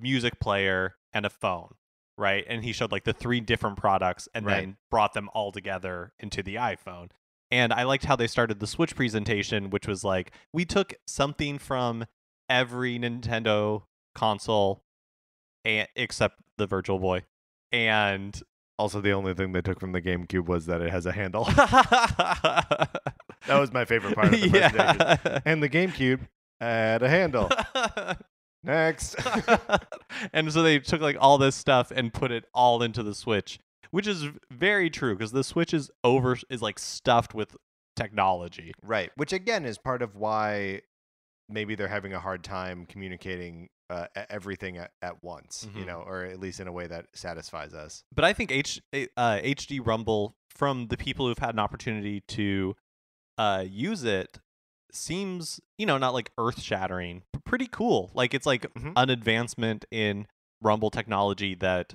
music player, and a phone, right? And he showed like the three different products and Right. then brought them all together into the iPhone. And I liked how they started the Switch presentation, which was like, we took something from every Nintendo console except the Virtual Boy. And Also, the only thing they took from the GameCube was that it has a handle. That was my favorite part of the presentation. And the GameCube had a handle. Next. And so they took like all this stuff and put it all into the Switch, which is very true because the Switch is like stuffed with technology. Right. Which again is part of why maybe they're having a hard time communicating everything at once, or at least in a way that satisfies us. But I think HD Rumble, from the people who've had an opportunity to use it, seems, not like earth-shattering, but pretty cool. Like, it's like an advancement in Rumble technology that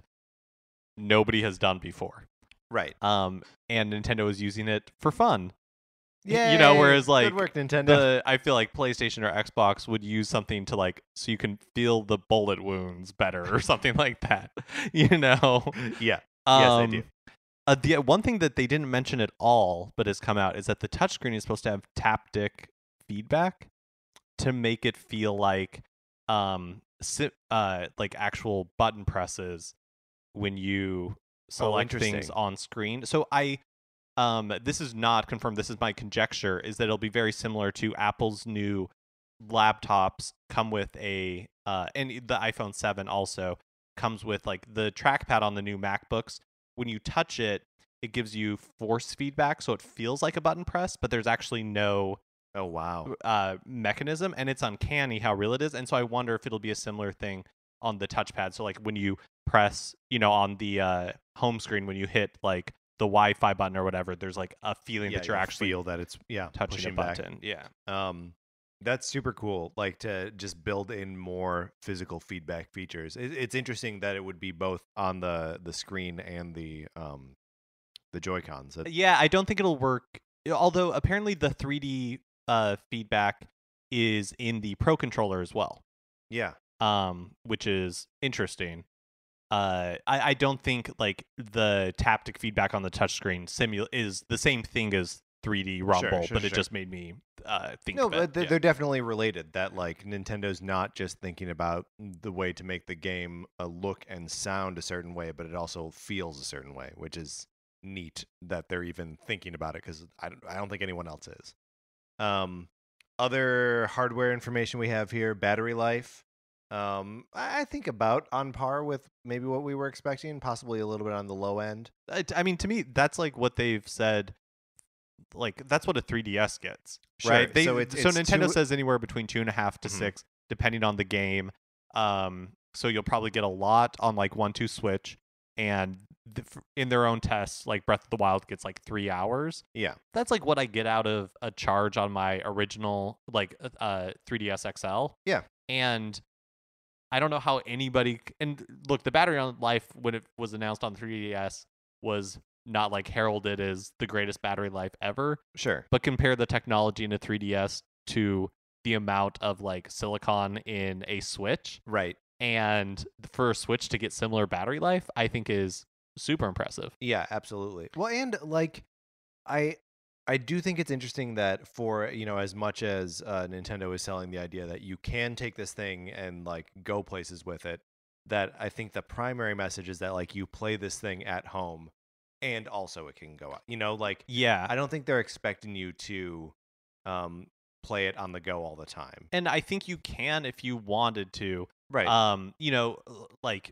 nobody has done before. Right. And Nintendo is using it for fun. Yeah. Whereas like good work, Nintendo. I feel like PlayStation or Xbox would use something to like so you can feel the bullet wounds better or something like that. Yeah. Yes, they do. The one thing that they didn't mention at all, but has come out, is that the touchscreen is supposed to have taptic feedback to make it feel like like actual button presses when you select things on screen. So this is not confirmed, this is my conjecture, is that it'll be very similar to Apple's new laptops come with and the iPhone 7 also comes with like the trackpad on the new MacBooks. When you touch it, it gives you force feedback, so it feels like a button press, but there's actually no mechanism, and it's uncanny how real it is. And so I wonder if it'll be a similar thing on the touchpad. So like when you press, on the home screen, when you hit like the Wi-Fi button or whatever, there's like a feeling that you're actually feel that it's touching a button. Back. Yeah. That's super cool. Like to just build in more physical feedback features. It's interesting that it would be both on the screen and the Joy-Cons. Yeah, I don't think it'll work. Although apparently the 3D feedback is in the Pro controller as well. Yeah. Which is interesting. I don't think like the taptic feedback on the touchscreen is the same thing as 3D Rumble, but it just made me think. No, but they're definitely related. That like Nintendo's not just thinking about the way to make the game look and sound a certain way, but it also feels a certain way, which is neat that they're even thinking about it, because I don't think anyone else is. Other hardware information we have here: battery life. I think about on par with maybe what we were expecting, possibly a little bit on the low end. I mean, to me, that's like what they've said. Like that's what a 3DS gets, right? So Nintendo says anywhere between 2.5 to 6, depending on the game. So you'll probably get a lot on like 1-2 Switch, and in their own tests, like Breath of the Wild gets like 3 hours. Yeah, that's like what I get out of a charge on my original like 3DS XL. Yeah, and I don't know how anybody. And look, the battery life when it was announced on 3DS was not like heralded as the greatest battery life ever. Sure. But compare the technology in a 3DS to the amount of like silicon in a Switch. Right. And for a Switch to get similar battery life, I think is super impressive. Yeah, absolutely. Well, and like I do think it's interesting that for, as much as Nintendo is selling the idea that you can take this thing and like go places with it, that I think the primary message is that like you play this thing at home and also it can go out. Yeah. I don't think they're expecting you to play it on the go all the time. And I think you can if you wanted to. Right. Like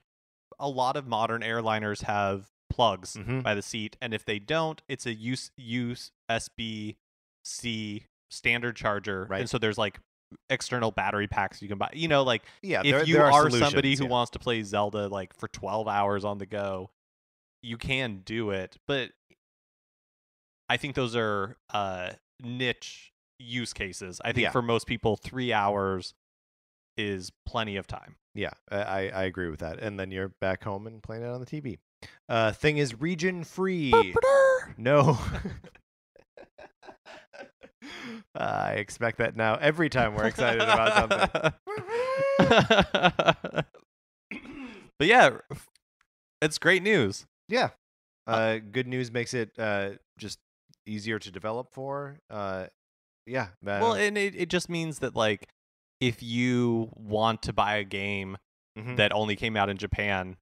a lot of modern airliners have plugs by the seat, and if they don't, it's a USB-C standard charger, right? And so there's like external battery packs you can buy. If you there are somebody who wants to play Zelda like for 12 hours on the go, you can do it. But I think those are niche use cases. I think for most people, 3 hours is plenty of time. Yeah, I agree with that. And then you're back home and playing it on the TV. Thing is region free. No. I expect that now every time we're excited about something. But yeah, it's great news. Yeah. Good news makes it just easier to develop for. Yeah. Well, and it just means that, like, if you want to buy a game Mhm. that only came out in Japan,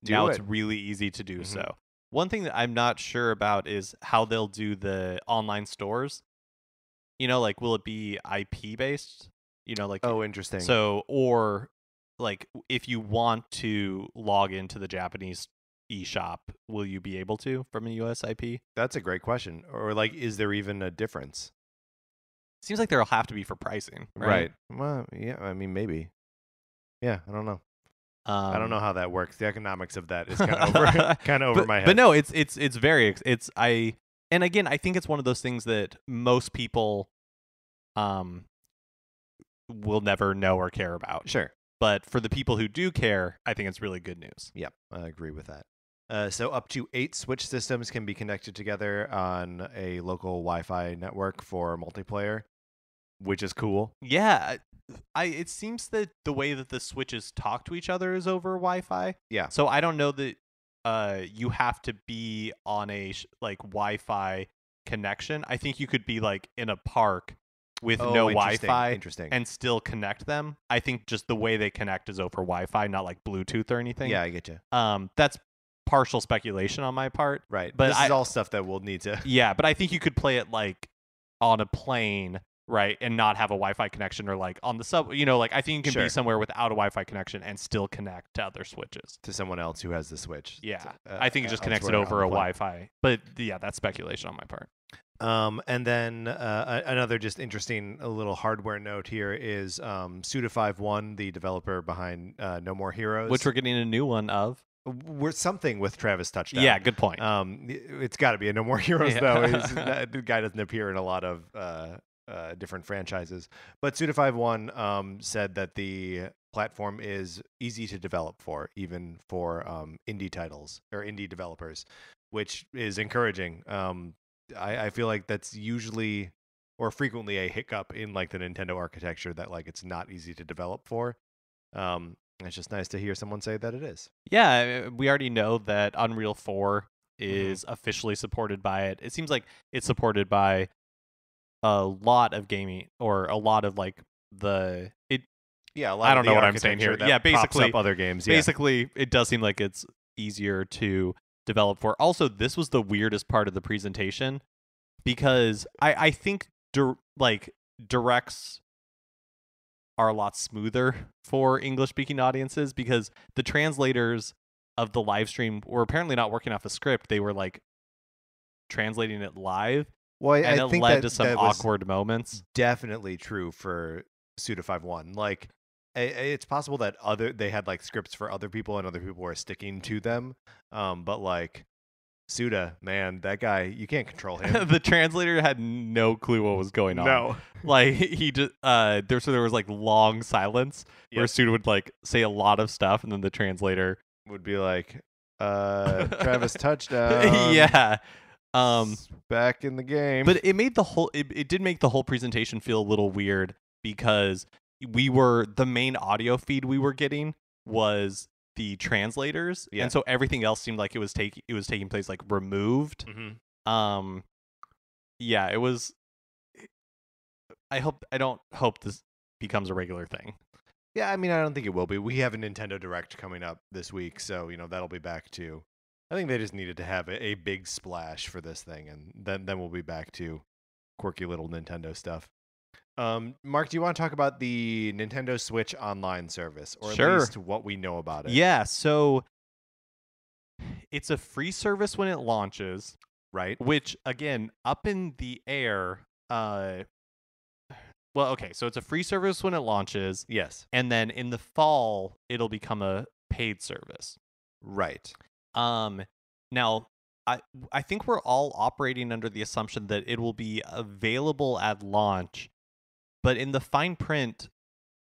do now it. it's really easy to do Mhm. so. One thing that I'm not sure about is how they'll do the online stores. You know, like, will it be IP based? You know, like, Oh, interesting. so, or like, if you want to log into the Japanese eShop, will you be able to from a US IP? That's a great question. Or like, is there even a difference? Seems like there'll have to be for pricing, right? Well, yeah. I mean, maybe. Yeah. I don't know. I don't know how that works. The economics of that is kind of over my head. But no, it's very and again, I think it's one of those things that most people will never know or care about. Sure. But for the people who do care, I think it's really good news. Yep, I agree with that. So up to 8 Switch systems can be connected together on a local Wi-Fi network for multiplayer, which is cool. Yeah, it seems that the way that the Switches talk to each other is over Wi-Fi. Yeah. So I don't know that you have to be on a like Wi-Fi connection. I think you could be like in a park with no Wi-Fi and still connect them. I think just the way they connect is over Wi-Fi, not like Bluetooth or anything. Yeah, I get you. That's partial speculation on my part. Right. But this is all stuff that we'll need to. Yeah, but I think you could play it like on a plane, right, and not have a Wi-Fi connection, or like on the sub. You know, like I think you can be somewhere without a Wi-Fi connection and still connect to other Switches. To someone else who has the Switch. Yeah, I think it just connects it over a Wi-Fi. But yeah, that's speculation on my part. And then another just interesting little hardware note here is Suda51, the developer behind No More Heroes, which we're getting a new one of. We're something with Travis Touchdown. Yeah, good point. It's got to be a No More Heroes though. The guy doesn't appear in a lot of different franchises. But Suda51 said that the platform is easy to develop for, even for indie titles or indie developers, which is encouraging. I feel like that's usually or frequently a hiccup in like the Nintendo architecture, that like it's not easy to develop for. It's just nice to hear someone say that it is. Yeah, we already know that Unreal 4 is officially supported by it. It seems like it's supported by a lot of gaming, or a lot of like the it. Yeah, a lot I don't know what I'm saying here. Yeah, basically up other games. Basically, it does seem like it's easier to develop for. Also, this was the weirdest part of the presentation, because I think directs are a lot smoother for English-speaking audiences, because the translators of the live stream were apparently not working off a script. They were like translating it live. Well, and I it think led to some awkward moments. Definitely true for Suda51. Like, it's possible that they had like scripts for other people and other people were sticking to them. But like Suda, man, that guy, you can't control him. The translator had no clue what was going on. No. Like, he just there was like long silence where Suda would like say a lot of stuff, and then the translator would be like, Travis Touchdown. Yeah. Back in the game. But it made it did make the whole presentation feel a little weird, because the main audio feed we were getting was the translators, and so everything else seemed like it was taking place like removed. Yeah, it was. I don't hope this becomes a regular thing. Yeah, I mean, I don't think it will be. We have a Nintendo Direct coming up this week, so that'll be back to. I think they just needed to have a big splash for this thing, and then we'll be back to quirky little Nintendo stuff. Mark, do you want to talk about the Nintendo Switch Online service, or at least what we know about it? Yeah, so it's a free service when it launches, right? Which, again, up in the air. Well, okay, so it's a free service when it launches. Yes. And then in the fall, it'll become a paid service. Right. Now, I think we're all operating under the assumption that it will be available at launch, but in the fine print,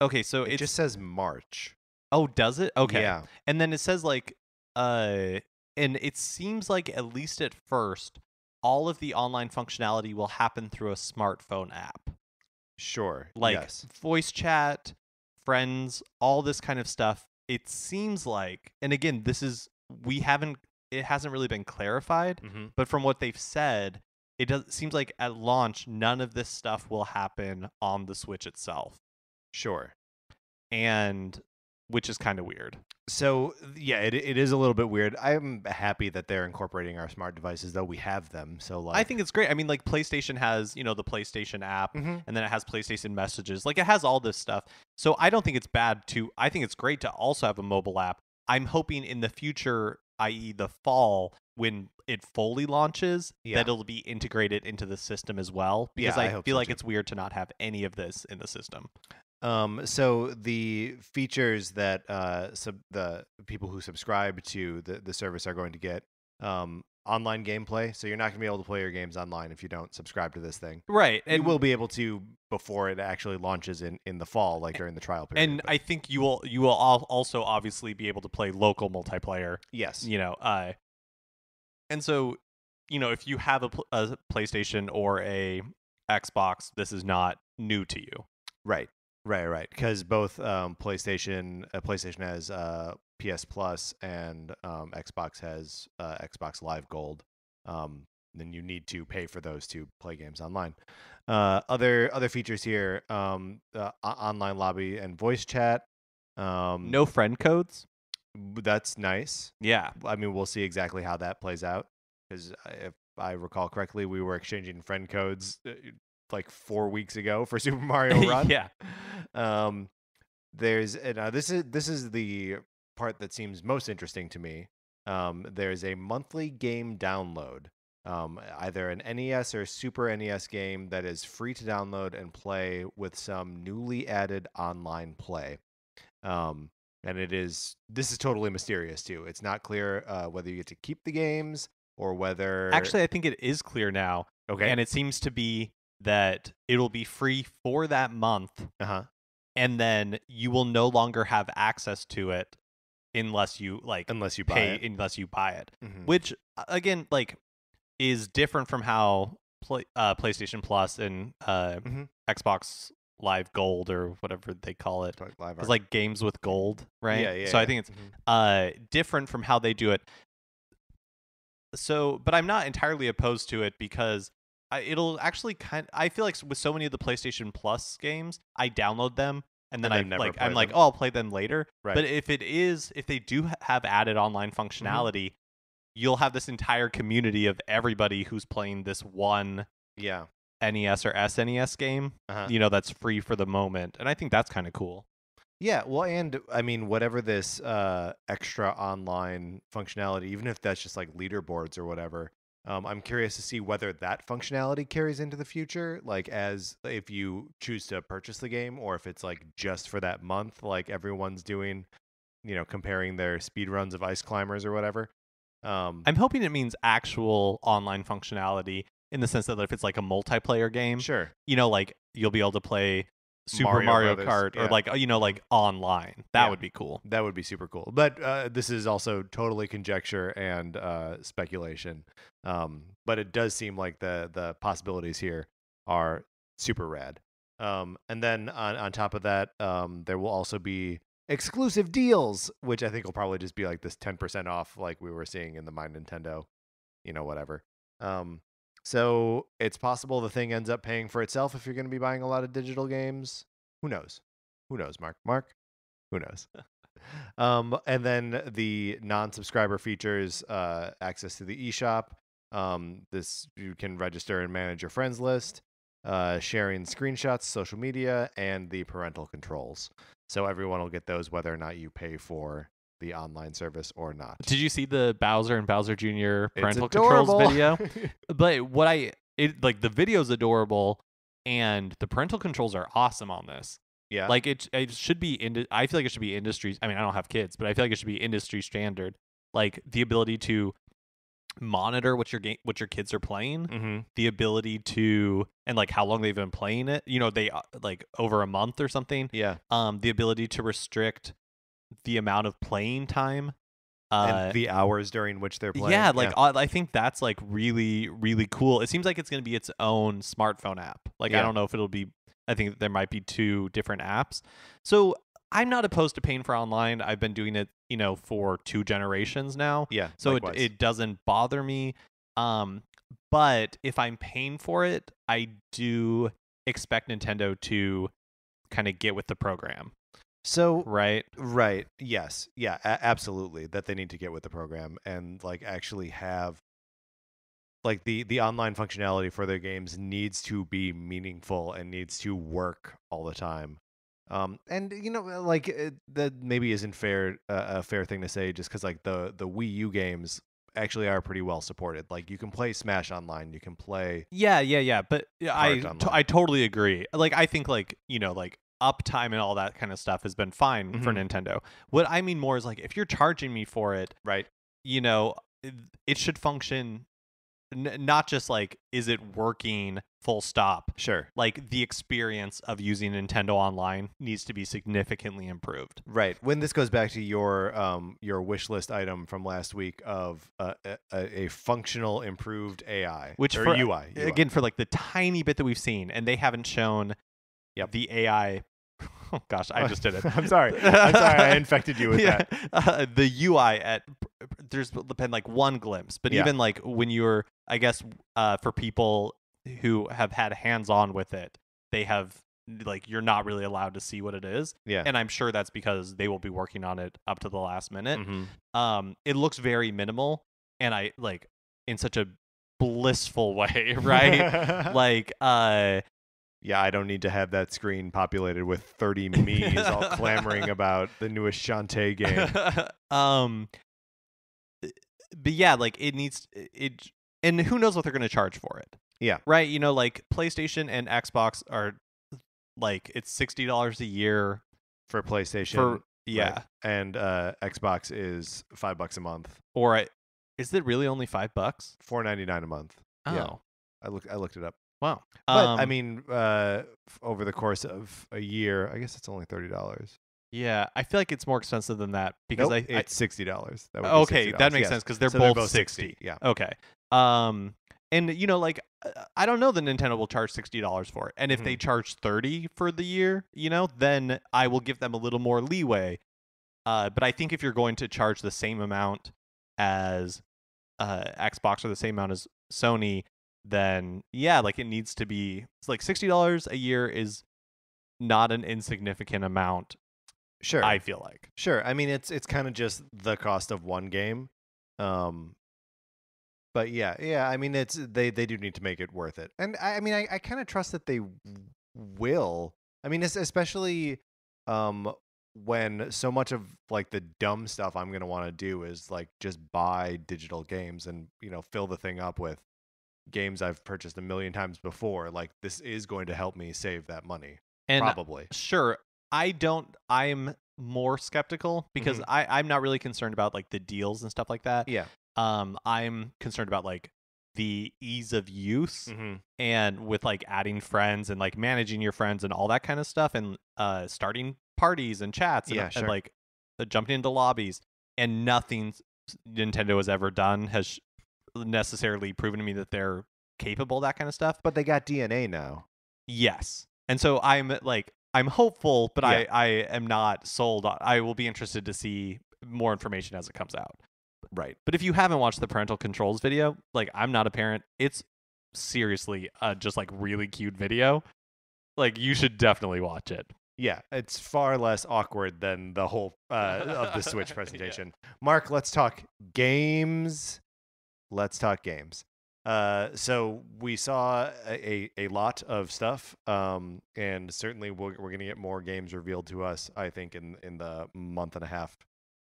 okay, so it just says March. Oh, does it? Okay. Yeah. And then it says like, and it seems like, at least at first, all of the online functionality will happen through a smartphone app. Sure. Like yes. voice chat, friends, all this kind of stuff. It seems like, and again, it hasn't really been clarified, Mm-hmm. but from what they've said, seems like at launch, none of this stuff will happen on the Switch itself. Sure. And which is kind of weird. So yeah, it is a little bit weird. I'm happy that they're incorporating our smart devices, though we have them. So like, I think it's great. I mean, like PlayStation has, the PlayStation app, Mhm. and then it has PlayStation Messages. Like it has all this stuff. So I don't think it's bad I think it's great to also have a mobile app. I'm hoping in the future, i.e. the fall, when it fully launches, Yeah. that it'll be integrated into the system as well. Because Yeah, I I hope feel so like too. it's weird to not have any of this in the system. So the features that the people who subscribe to the service are going to get, online gameplay. So you're not going to be able to play your games online if you don't subscribe to this thing. Right. You will be able to before it actually launches in the fall, like during the trial period. And but I think you will also obviously be able to play local multiplayer. yes, And so, if you have a PlayStation or a Xbox, this is not new to you. right. Because both PlayStation has PS Plus and Xbox has Xbox Live Gold. Then you need to pay for those to play games online. Other features here: online lobby and voice chat. No friend codes. That's nice. Yeah. I mean, we'll see exactly how that plays out. Because if I recall correctly, we were exchanging friend codes like 4 weeks ago for Super Mario Run. Yeah. This is the part that seems most interesting to me. There's a monthly game download, either an NES or Super NES game that is free to download and play with some newly added online play. And this is totally mysterious too. It's not clear whether you get to keep the games or whether Actually, I think it is clear now. Okay. And it seems to be that it'll be free for that month. Uh-huh. And then you will no longer have access to it unless you buy it. unless you buy it. Mhm. Which again, like, is different from how PlayStation Plus and Mhm. Xbox Live Gold or whatever they call it. Live It's like games with gold, right? Yeah, So I yeah. think it's Mhm. different from how they do it. So, but I'm not entirely opposed to it because it'll actually I feel like with so many of the PlayStation Plus games, I download them and then And then never play I'm like, them. oh, I'll play them later. Right. But if they do have added online functionality, you'll have this entire community of everybody who's playing this one Yeah. NES or SNES game, Uh-huh. That's free for the moment. And I think that's kind of cool. Yeah, well, and I mean, whatever this extra online functionality, even if that's just like leaderboards or whatever, I'm curious to see whether that functionality carries into the future, like as if you choose to purchase the game, or if it's like just for that month, like everyone's doing, comparing their speed runs of Ice Climbers or whatever. I'm hoping it means actual online functionality in the sense that if it's like a multiplayer game, Sure. like you'll be able to play Super Mario Brothers, Kart or yeah. like like online. That Yeah. would be cool. That would be super cool. But this is also totally conjecture and speculation. But it does seem like the possibilities here are super rad. And then on top of that, there will also be exclusive deals, which I think will probably just be like this 10% off like we were seeing in the My Nintendo, whatever. So it's possible the thing ends up paying for itself if you're going to be buying a lot of digital games. Who knows? Mark? Who knows? And then the non-subscriber features, access to the eShop. This you can register and manage your friends list, sharing screenshots, social media, and the parental controls. So everyone will get those whether or not you pay for the online service or not. Did you see the Bowser and Bowser Jr. parental It's controls adorable. video? But the video's adorable and the parental controls are awesome on this. Yeah. Like it should be I feel like it should be industry. I mean, I don't have kids, but I feel like it should be industry standard. Like the ability to monitor what your kids are playing, Mm-hmm. the ability to and like how long they've been playing it. They like over a month or something. Yeah. The ability to restrict the amount of playing time And the hours during which they're playing. Yeah, like I think that's like really, really cool. It seems like it's going to be its own smartphone app. Like I don't know if it'll be. I think there might be 2 different apps. So I'm not opposed to paying for online. I've been doing it, for 2 generations now. Yeah. So it doesn't bother me. But if I'm paying for it, I do expect Nintendo to kind of get with the program. So right. Yes. Yeah, absolutely. That they need to get with the program and like actually have like the online functionality for their games needs to be meaningful and needs to work all the time. And that maybe isn't a fair thing to say just because like the Wii U games actually are pretty well supported. Like you can play Smash online, you can play but I totally agree. Like I think like uptime and all that kind of stuff has been fine for Nintendo. What I mean more is like if you're charging me for it, right? It should function. Not just like, is it working full stop? Sure. Like the experience of using Nintendo Online needs to be significantly improved. Right. When this goes back to your wish list item from last week of a functional improved AI, which or for UI. Again, for like the tiny bit that we've seen, and they haven't shown the AI. Oh gosh, I just did it. I'm sorry. I infected you with that. The UI there's been like one glimpse, but even like when you're, I guess, for people who have had hands-on with it, they have like you're not really allowed to see what it is. Yeah. And I'm sure that's because they will be working on it up to the last minute. Mm-hmm. It looks very minimal, and I like in such a blissful way, right? Like yeah, I don't need to have that screen populated with 30 me's all clamoring about the newest Shantae game. But yeah, like it needs it, and who knows what they're going to charge for it? Yeah, right. Like PlayStation and Xbox are like it's $60 a year for PlayStation. Yeah, right? And Xbox is $5 a month. Or is it really only $5? $4.99 a month. Oh, yeah. I looked it up. Wow. But I mean, over the course of a year, I guess it's only $30. Yeah, I feel like it's more expensive than that because it's $60. Okay, that makes sense because they're both 60. Yeah. Okay. And like I don't know that Nintendo will charge $60 for it, and if they charge $30 for the year, then I will give them a little more leeway. But I think if you're going to charge the same amount as Xbox or the same amount as Sony, then like it needs to be. It's like $60 a year is not an insignificant amount. Sure, I feel like. Sure, I mean it's kind of just the cost of one game. But yeah, I mean they do need to make it worth it, and I mean I kind of trust that they will. I mean especially when so much of like the dumb stuff I'm gonna want to do is like just buy digital games and fill the thing up with games I've purchased a million times before. Like this is going to help me save that money. And probably. Sure. I'm more skeptical because I'm not really concerned about like the deals and stuff like that. Yeah. I'm concerned about like the ease of use and with like adding friends and like managing your friends and all that kind of stuff and starting parties and chats and like jumping into lobbies, and nothing Nintendo has ever done has necessarily proven to me that they're capable of that kind of stuff. But they got DNA now. Yes. And so I'm hopeful, but I am not sold. I will be interested to see more information as it comes out. Right. But if you haven't watched the parental controls video, like I'm not a parent, it's seriously just like really cute video. Like you should definitely watch it. Yeah, it's far less awkward than the whole of the Switch presentation. Mark, let's talk games. So we saw a lot of stuff, and certainly we're going to get more games revealed to us, I think, in the month and a half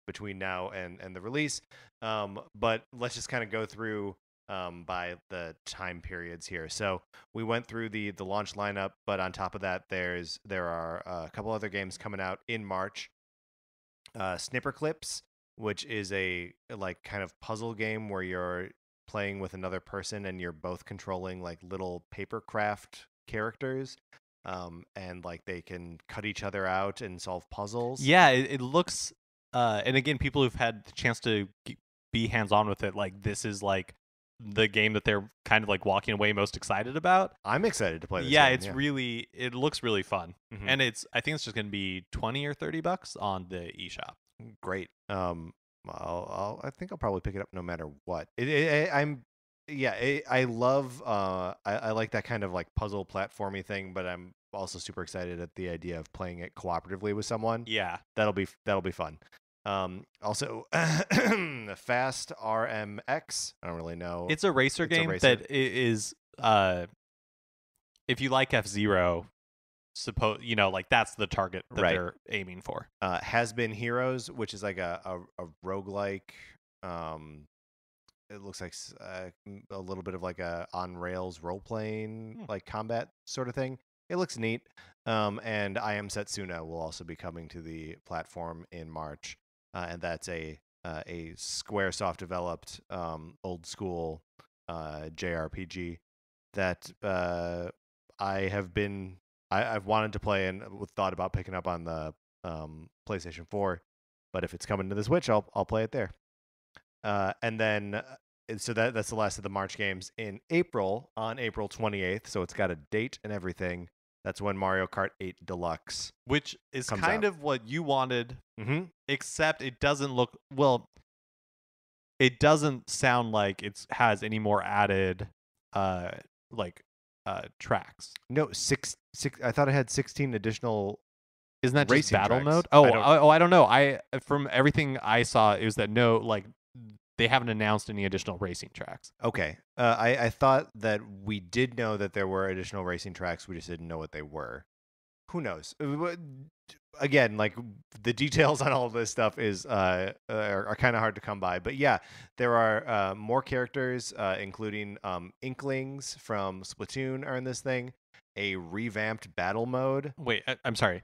between now and the release. But let's just kind of go through by the time periods here. So we went through the launch lineup, but on top of that, there are a couple other games coming out in March. Snipperclips, which is a like kind of puzzle game where you're playing with another person and you're both controlling like little paper craft characters, and like they can cut each other out and solve puzzles. Yeah, it looks and again, people who've had the chance to be hands on with it, like this is like the game that they're kind of like walking away most excited about. I'm excited to play this Yeah, game. it's really it looks really fun, Mhm. and I think it's just gonna be $20 or $30 on the eShop. Great. I think I'll probably pick it up no matter what. I love I like that kind of like puzzle platformy thing, but I'm also super excited at the idea of playing it cooperatively with someone. Yeah, That'll be fun. Also, Fast RMX. I don't really know. it's a racer It's a game racer. that is if you like F-Zero, like that's the target that Right. they're aiming for. Has Been Heroes, which is like a roguelike. It looks like a little bit of like a on rails role playing like combat sort of thing. It looks neat. And I Am Setsuna will also be coming to the platform in March, and that's a SquareSoft developed old school JRPG that I've wanted to play and thought about picking up on the PlayStation 4, but if it's coming to the Switch, I'll play it there. And then so that's the last of the March games. In April, on April 28th, so it's got a date and everything. That's when Mario Kart 8 Deluxe, Which is comes kind out. of what you wanted, Mm-hmm. except it doesn't look well. It doesn't sound like it has any more added, like, tracks. No, six. I thought it had 16 additional. Isn't that just Racing battle tracks. mode? I don't- I don't know. From everything I saw, it was that no, like they haven't announced any additional racing tracks. Okay. I thought that we did know that there were additional racing tracks. We just didn't know what they were. Who knows? Again, like the details on all of this stuff are kind of hard to come by. But yeah, there are more characters, including Inklings from Splatoon are in this thing. A revamped battle mode. Wait, I'm sorry.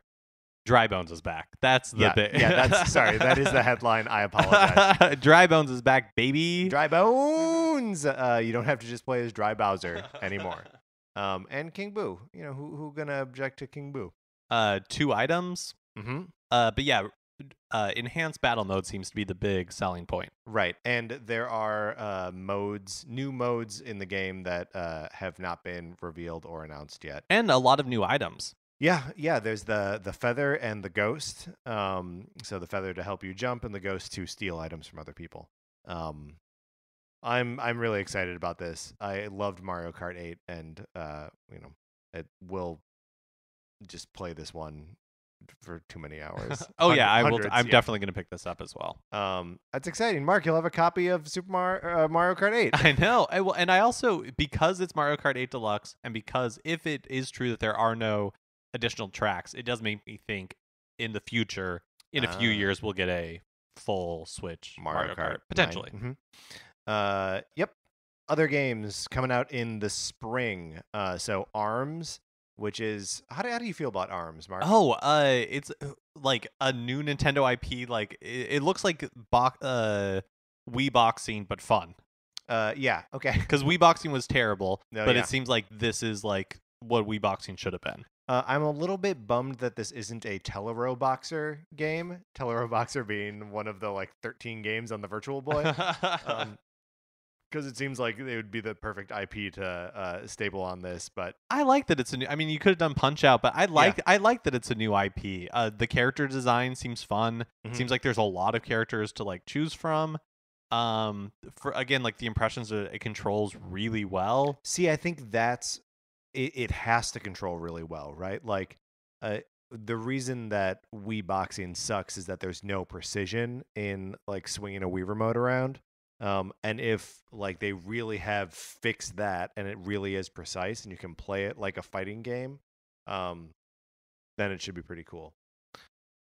Dry Bones is back. That's the thing. Yeah, that's sorry. That is the headline. I apologize. Dry Bones is back, baby. Dry Bones. You don't have to just play as Dry Bowser anymore. And King Boo. You know who gonna object to King Boo? 2 items. Mm-hmm. But yeah, enhanced battle mode seems to be the big selling point. Right, and there are new modes in the game that have not been revealed or announced yet. And a lot of new items. Yeah. There's the feather and the ghost. So the feather to help you jump, and the ghost to steal items from other people. I'm really excited about this. I loved Mario Kart 8, and it will just play this one for too many hours. Oh yeah, I will. Hundreds, I'm yeah. definitely going to pick this up as well. That's exciting. Mark, you'll have a copy of Mario Kart 8. I know. And I also, because it's Mario Kart 8 Deluxe, and because if it is true that there are no additional tracks, it does make me think in the future, in a few years, we'll get a full Switch Mario Kart potentially. 9. Yep. Other games coming out in the spring. So ARMS, which is how do you feel about ARMS, Mark? Oh, it's like a new Nintendo IP. Like it looks like Wii Boxing, but fun. Yeah. Okay. Because Wii Boxing was terrible, No, but yeah. it seems like this is like what Wii Boxing should have been. I'm a little bit bummed that this isn't a Telero Boxer game. Telero Boxer being one of the like 13 games on the Virtual Boy. Because it seems like it would be the perfect IP to stable on this, but I like that it's a new. I mean, you could have done Punch Out, but I like that it's a new IP. The character design seems fun. Mhm. Seems like there's a lot of characters to like choose from. For again, like the impressions that it controls really well. see, I think that's it has to control really well, right? Like, the reason that Wii Boxing sucks is that there's no precision in like swinging a Wii remote around. And if like they really have fixed that and it really is precise and you can play it like a fighting game, then it should be pretty cool.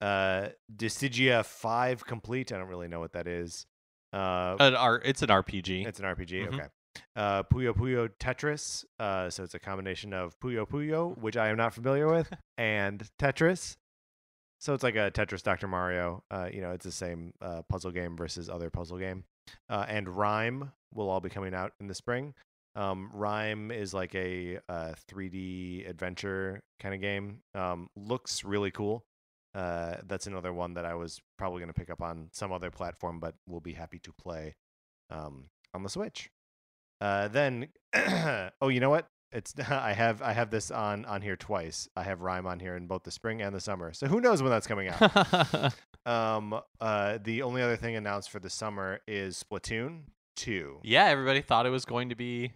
Dissidia 5 Complete. I don't really know what that is. It's an RPG. It's an RPG. Mhm. Okay. Puyo Puyo Tetris. So it's a combination of Puyo Puyo, which I am not familiar with, and Tetris. So it's like a Tetris Dr. Mario. It's the same puzzle game versus other puzzle game. And Rhyme will all be coming out in the spring. Rhyme is like a 3D adventure kind of game. Looks really cool. That's another one that I was probably going to pick up on some other platform, but will be happy to play on the Switch. Then, oh, you know what? It's I have this on here twice. I have Rime on here in both the spring and the summer. So who knows when that's coming out? The only other thing announced for the summer is Splatoon 2. Yeah, everybody thought it was going to be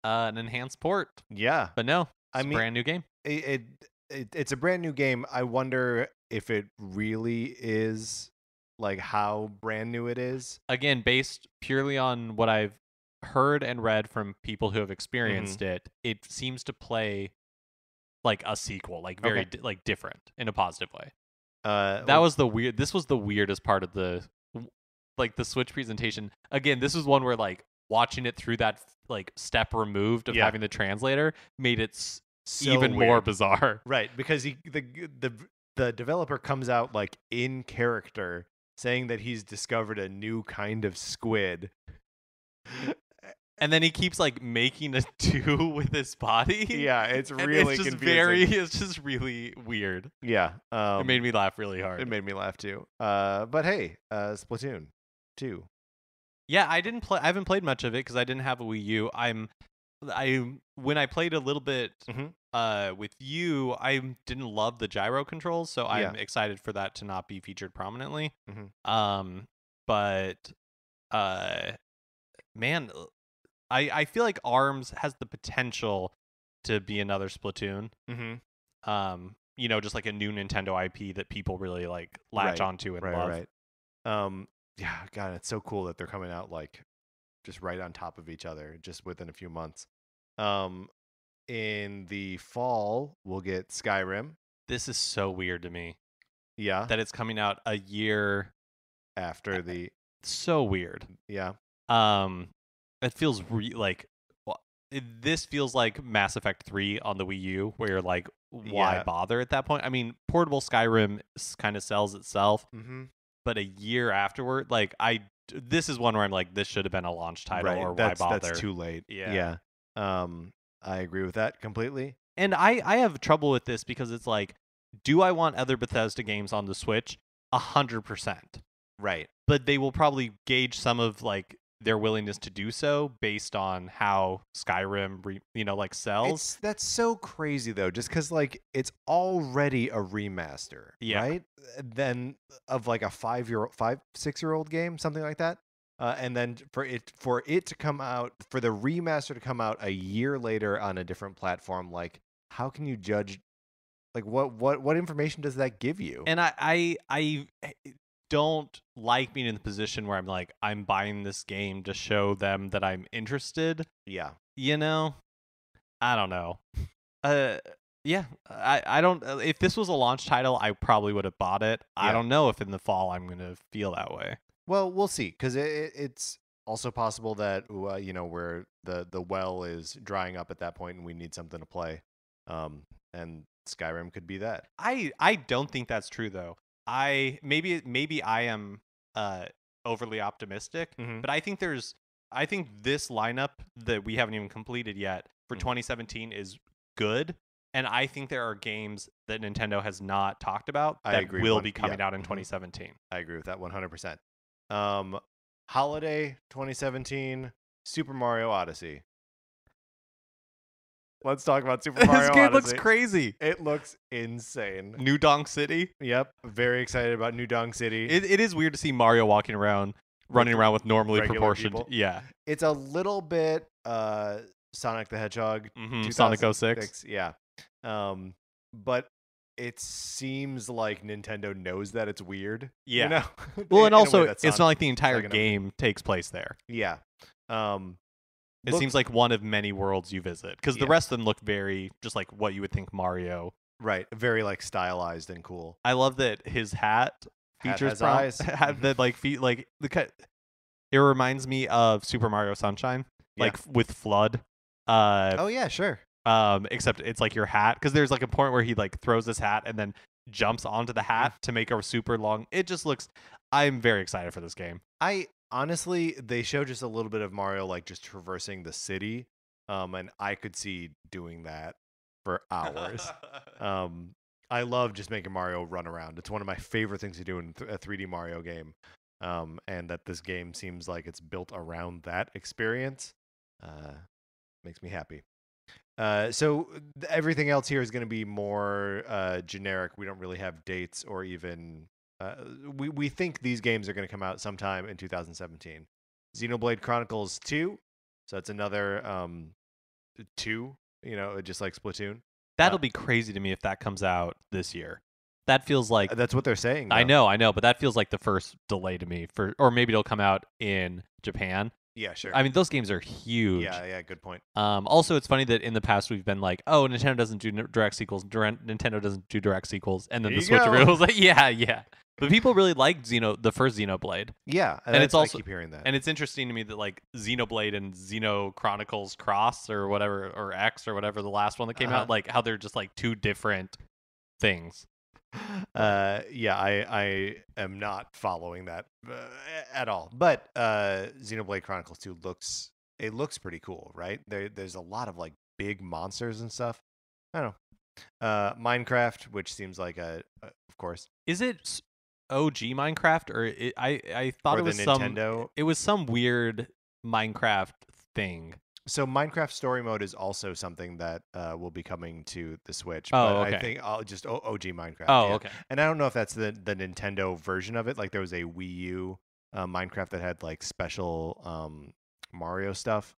an enhanced port, Yeah, but no, I it's a mean, brand new game. it's a brand new game. I wonder if it really is, like, how brand new it is. Again, based purely on what I've heard and read from people who have experienced it, it seems to play like a sequel, like very like different in a positive way. That was the weird. This was the weirdest part of the Switch presentation. Again, this was one where like watching it through that like step removed of having the translator made it so even weird. more bizarre. Right, because the developer comes out like in character saying that he's discovered a new kind of squid. And then he keeps like making a do with his body. Yeah, it's and really it's just confusing. it's just really weird. Yeah, it made me laugh really hard. It made me laugh too. But hey, Splatoon 2. Yeah, I haven't played much of it because I didn't have a Wii U. When I played a little bit with you, I didn't love the gyro controls, so I'm excited for that to not be featured prominently. But man, I feel like ARMS has the potential to be another Splatoon. You know, just like a new Nintendo IP that people really like latch onto and love. Right. Yeah, God, it's so cool that they're coming out like just right on top of each other, just within a few months. In the fall, we'll get Skyrim. This is so weird to me. Yeah. That it's coming out a year after the. So weird. Yeah. It feels this feels like Mass Effect 3 on the Wii U, where you're like, why bother at that point? I mean, portable Skyrim kind of sells itself, but a year afterward, like this is one where I'm like, this should have been a launch title, or why bother? That's too late. Yeah. I agree with that completely. And I have trouble with this because it's like, do I want other Bethesda games on the Switch? 100%. Right. But they will probably gauge some of like their willingness to do so based on how Skyrim, like sells. That's so crazy though, just because like it's already a remaster, right? Then of like a 6-year-old game, something like that. And then for it to come out, for the remaster to come out a year later on a different platform, like how can you judge? Like what information does that give you? And I don't like being in the position where I'm like, I'm buying this game to show them that I'm interested. Yeah. I don't know. Yeah, I don't. If this was a launch title, I probably would have bought it. I don't know if in the fall I'm gonna feel that way. Well, we'll see, because it's also possible that where the well is drying up at that point, and we need something to play, and Skyrim could be that. I don't think that's true though. Maybe I am overly optimistic, but I think this lineup that we haven't even completed yet for 2017 is good, and I think there are games that Nintendo has not talked about that will be coming out in 2017. I agree with that 100%. Holiday 2017, Super Mario Odyssey. Let's talk about Super Mario Odyssey. This game looks crazy. It looks insane. New Donk City. Yep. Very excited about New Donk City. It is weird to see Mario running around with normally proportioned. People. Yeah. It's a little bit Sonic the Hedgehog. Sonic 06. Yeah. But it seems like Nintendo knows that it's weird. Yeah. Well, and also it's not like the entire game takes place there. Yeah. It seems like one of many worlds you visit, because the rest of them look very just like what you would think Mario. Right. Very like stylized and cool. I love that his hat features eyes. Had the like feet like it reminds me of Super Mario Sunshine, like with Flood. Oh yeah, sure. Except it's like your hat, because there's like a point where he like throws his hat and then jumps onto the hat to make a super long. It just looks. I'm very excited for this game. Honestly, they show just a little bit of Mario like just traversing the city, and I could see doing that for hours. I love just making Mario run around. It's one of my favorite things to do in a 3D Mario game. And that this game seems like it's built around that experience makes me happy. So everything else here is going to be more generic. We don't really have dates or even we think these games are going to come out sometime in 2017. Xenoblade Chronicles 2, so it's another 2, just like Splatoon. That'll be crazy to me if that comes out this year. That feels like that's what they're saying. I know, but that feels like the first delay to me. Or maybe it'll come out in Japan. Yeah, sure. I mean, those games are huge. Yeah, good point. Also, it's funny that in the past we've been like, oh, Nintendo doesn't do direct sequels. Nintendo doesn't do direct sequels, and then the switcheroo was like, yeah. But people really liked the first Xenoblade. Yeah, and it's also I keep hearing that. And it's interesting to me that like Xenoblade and Xeno Chronicles Cross or whatever, or X or whatever the last one that came out, like how they're just like two different things. Yeah, I am not following that at all. But Xenoblade Chronicles 2 looks pretty cool, right? There's a lot of like big monsters and stuff. I don't know. Minecraft, which seems like of course. Is it OG Minecraft or I thought or it was Nintendo? It was some weird Minecraft thing. So Minecraft Story Mode is also something that will be coming to the Switch. Oh, but okay. I think I'll just OG Minecraft. Oh, yeah. okay. And I don't know if that's the Nintendo version of it. Like there was a Wii U Minecraft that had like special Mario stuff.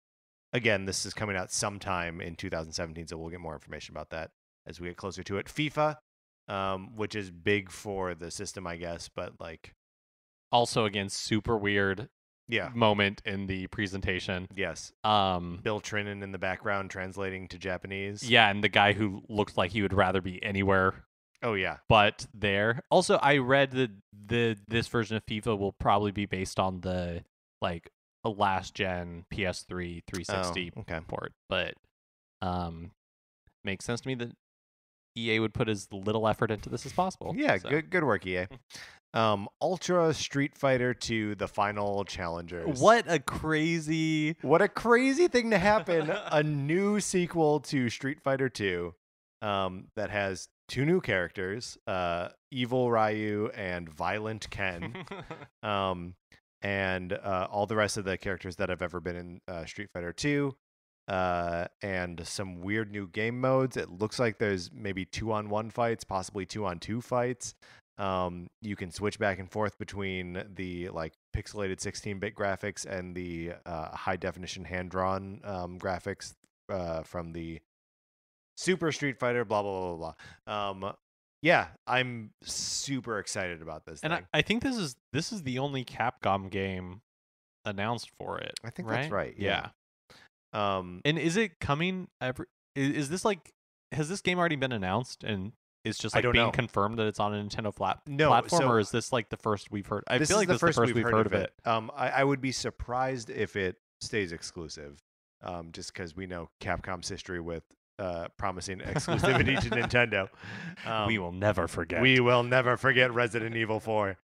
Again, this is coming out sometime in 2017, so we'll get more information about that as we get closer to it. FIFA, which is big for the system, I guess, but like also again super weird. Yeah. Moment in the presentation. Yes. Bill Trinan in the background translating to Japanese. Yeah, and the guy who looks like he would rather be anywhere. Oh yeah. But there. Also, I read that this version of FIFA will probably be based on the like a last gen PS3 360 port. But makes sense to me that EA would put as little effort into this as possible. Yeah, so. good work, EA. Ultra Street Fighter 2, the final challengers. What a crazy thing to happen. A new sequel to Street Fighter 2 that has two new characters, Evil Ryu and Violent Ken. And all the rest of the characters that have ever been in Street Fighter 2. And some weird new game modes. It looks like there's maybe 2-on-1 fights, possibly 2-on-2 fights. You can switch back and forth between the like pixelated 16-bit graphics and the high definition hand-drawn graphics from the Super Street Fighter, blah blah blah blah. Yeah, I'm super excited about this. And I think this is the only Capcom game announced for it. I think that's right. Yeah. And is it coming is this like, has this game already been announced and it's just like being confirmed that it's on a Nintendo platform, or is this like the first we've heard? I feel like this is the first we've heard of it. I would be surprised if it stays exclusive, just because we know Capcom's history with promising exclusivity to Nintendo. We will never forget. We will never forget Resident Evil 4.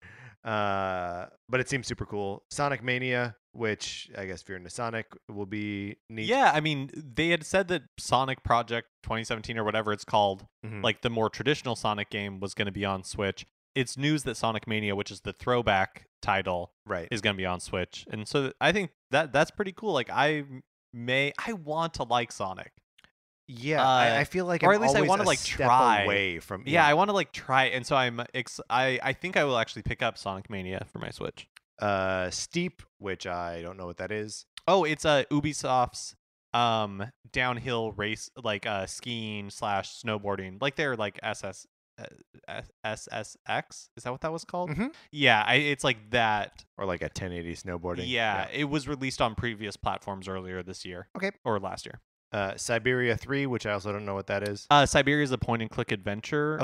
But it seems super cool. Sonic Mania, which I guess if you're into Sonic, will be neat. Yeah, I mean, they had said that Sonic Project 2017 or whatever it's called, like the more traditional Sonic game, was going to be on Switch. It's news that Sonic Mania, which is the throwback title, is going to be on Switch. And so I think that's pretty cool. Like I want to like Sonic. Yeah, I feel like, or at least I want to like try away from. Yeah, I want to like try, and so I think I will actually pick up Sonic Mania for my Switch. Steep, which I don't know what that is. Oh, it's Ubisoft's downhill race, like skiing / snowboarding, like they're like SSX. Is that what that was called? Mm-hmm. Yeah, it's like that, or like a 1080 snowboarding. Yeah, it was released on previous platforms earlier this year. Okay, or last year. Siberia 3, which I also don't know what that is. Siberia is a point-and-click adventure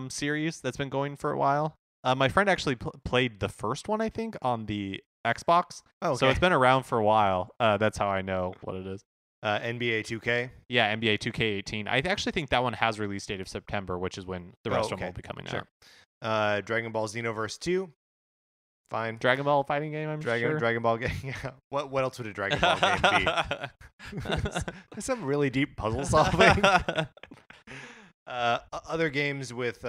series that's been going for a while. My friend actually played the first one, I think, on the Xbox. Oh, okay. So it's been around for a while. That's how I know what it is. NBA 2K? Yeah, NBA 2K18. I actually think that one has release date of September, which is when the rest of them will be coming out. Dragon Ball Xenoverse 2. Fine. Dragon Ball fighting game, I'm sure. Dragon Ball game. Yeah. What else would a Dragon Ball game be? Some really deep puzzle solving. Other games with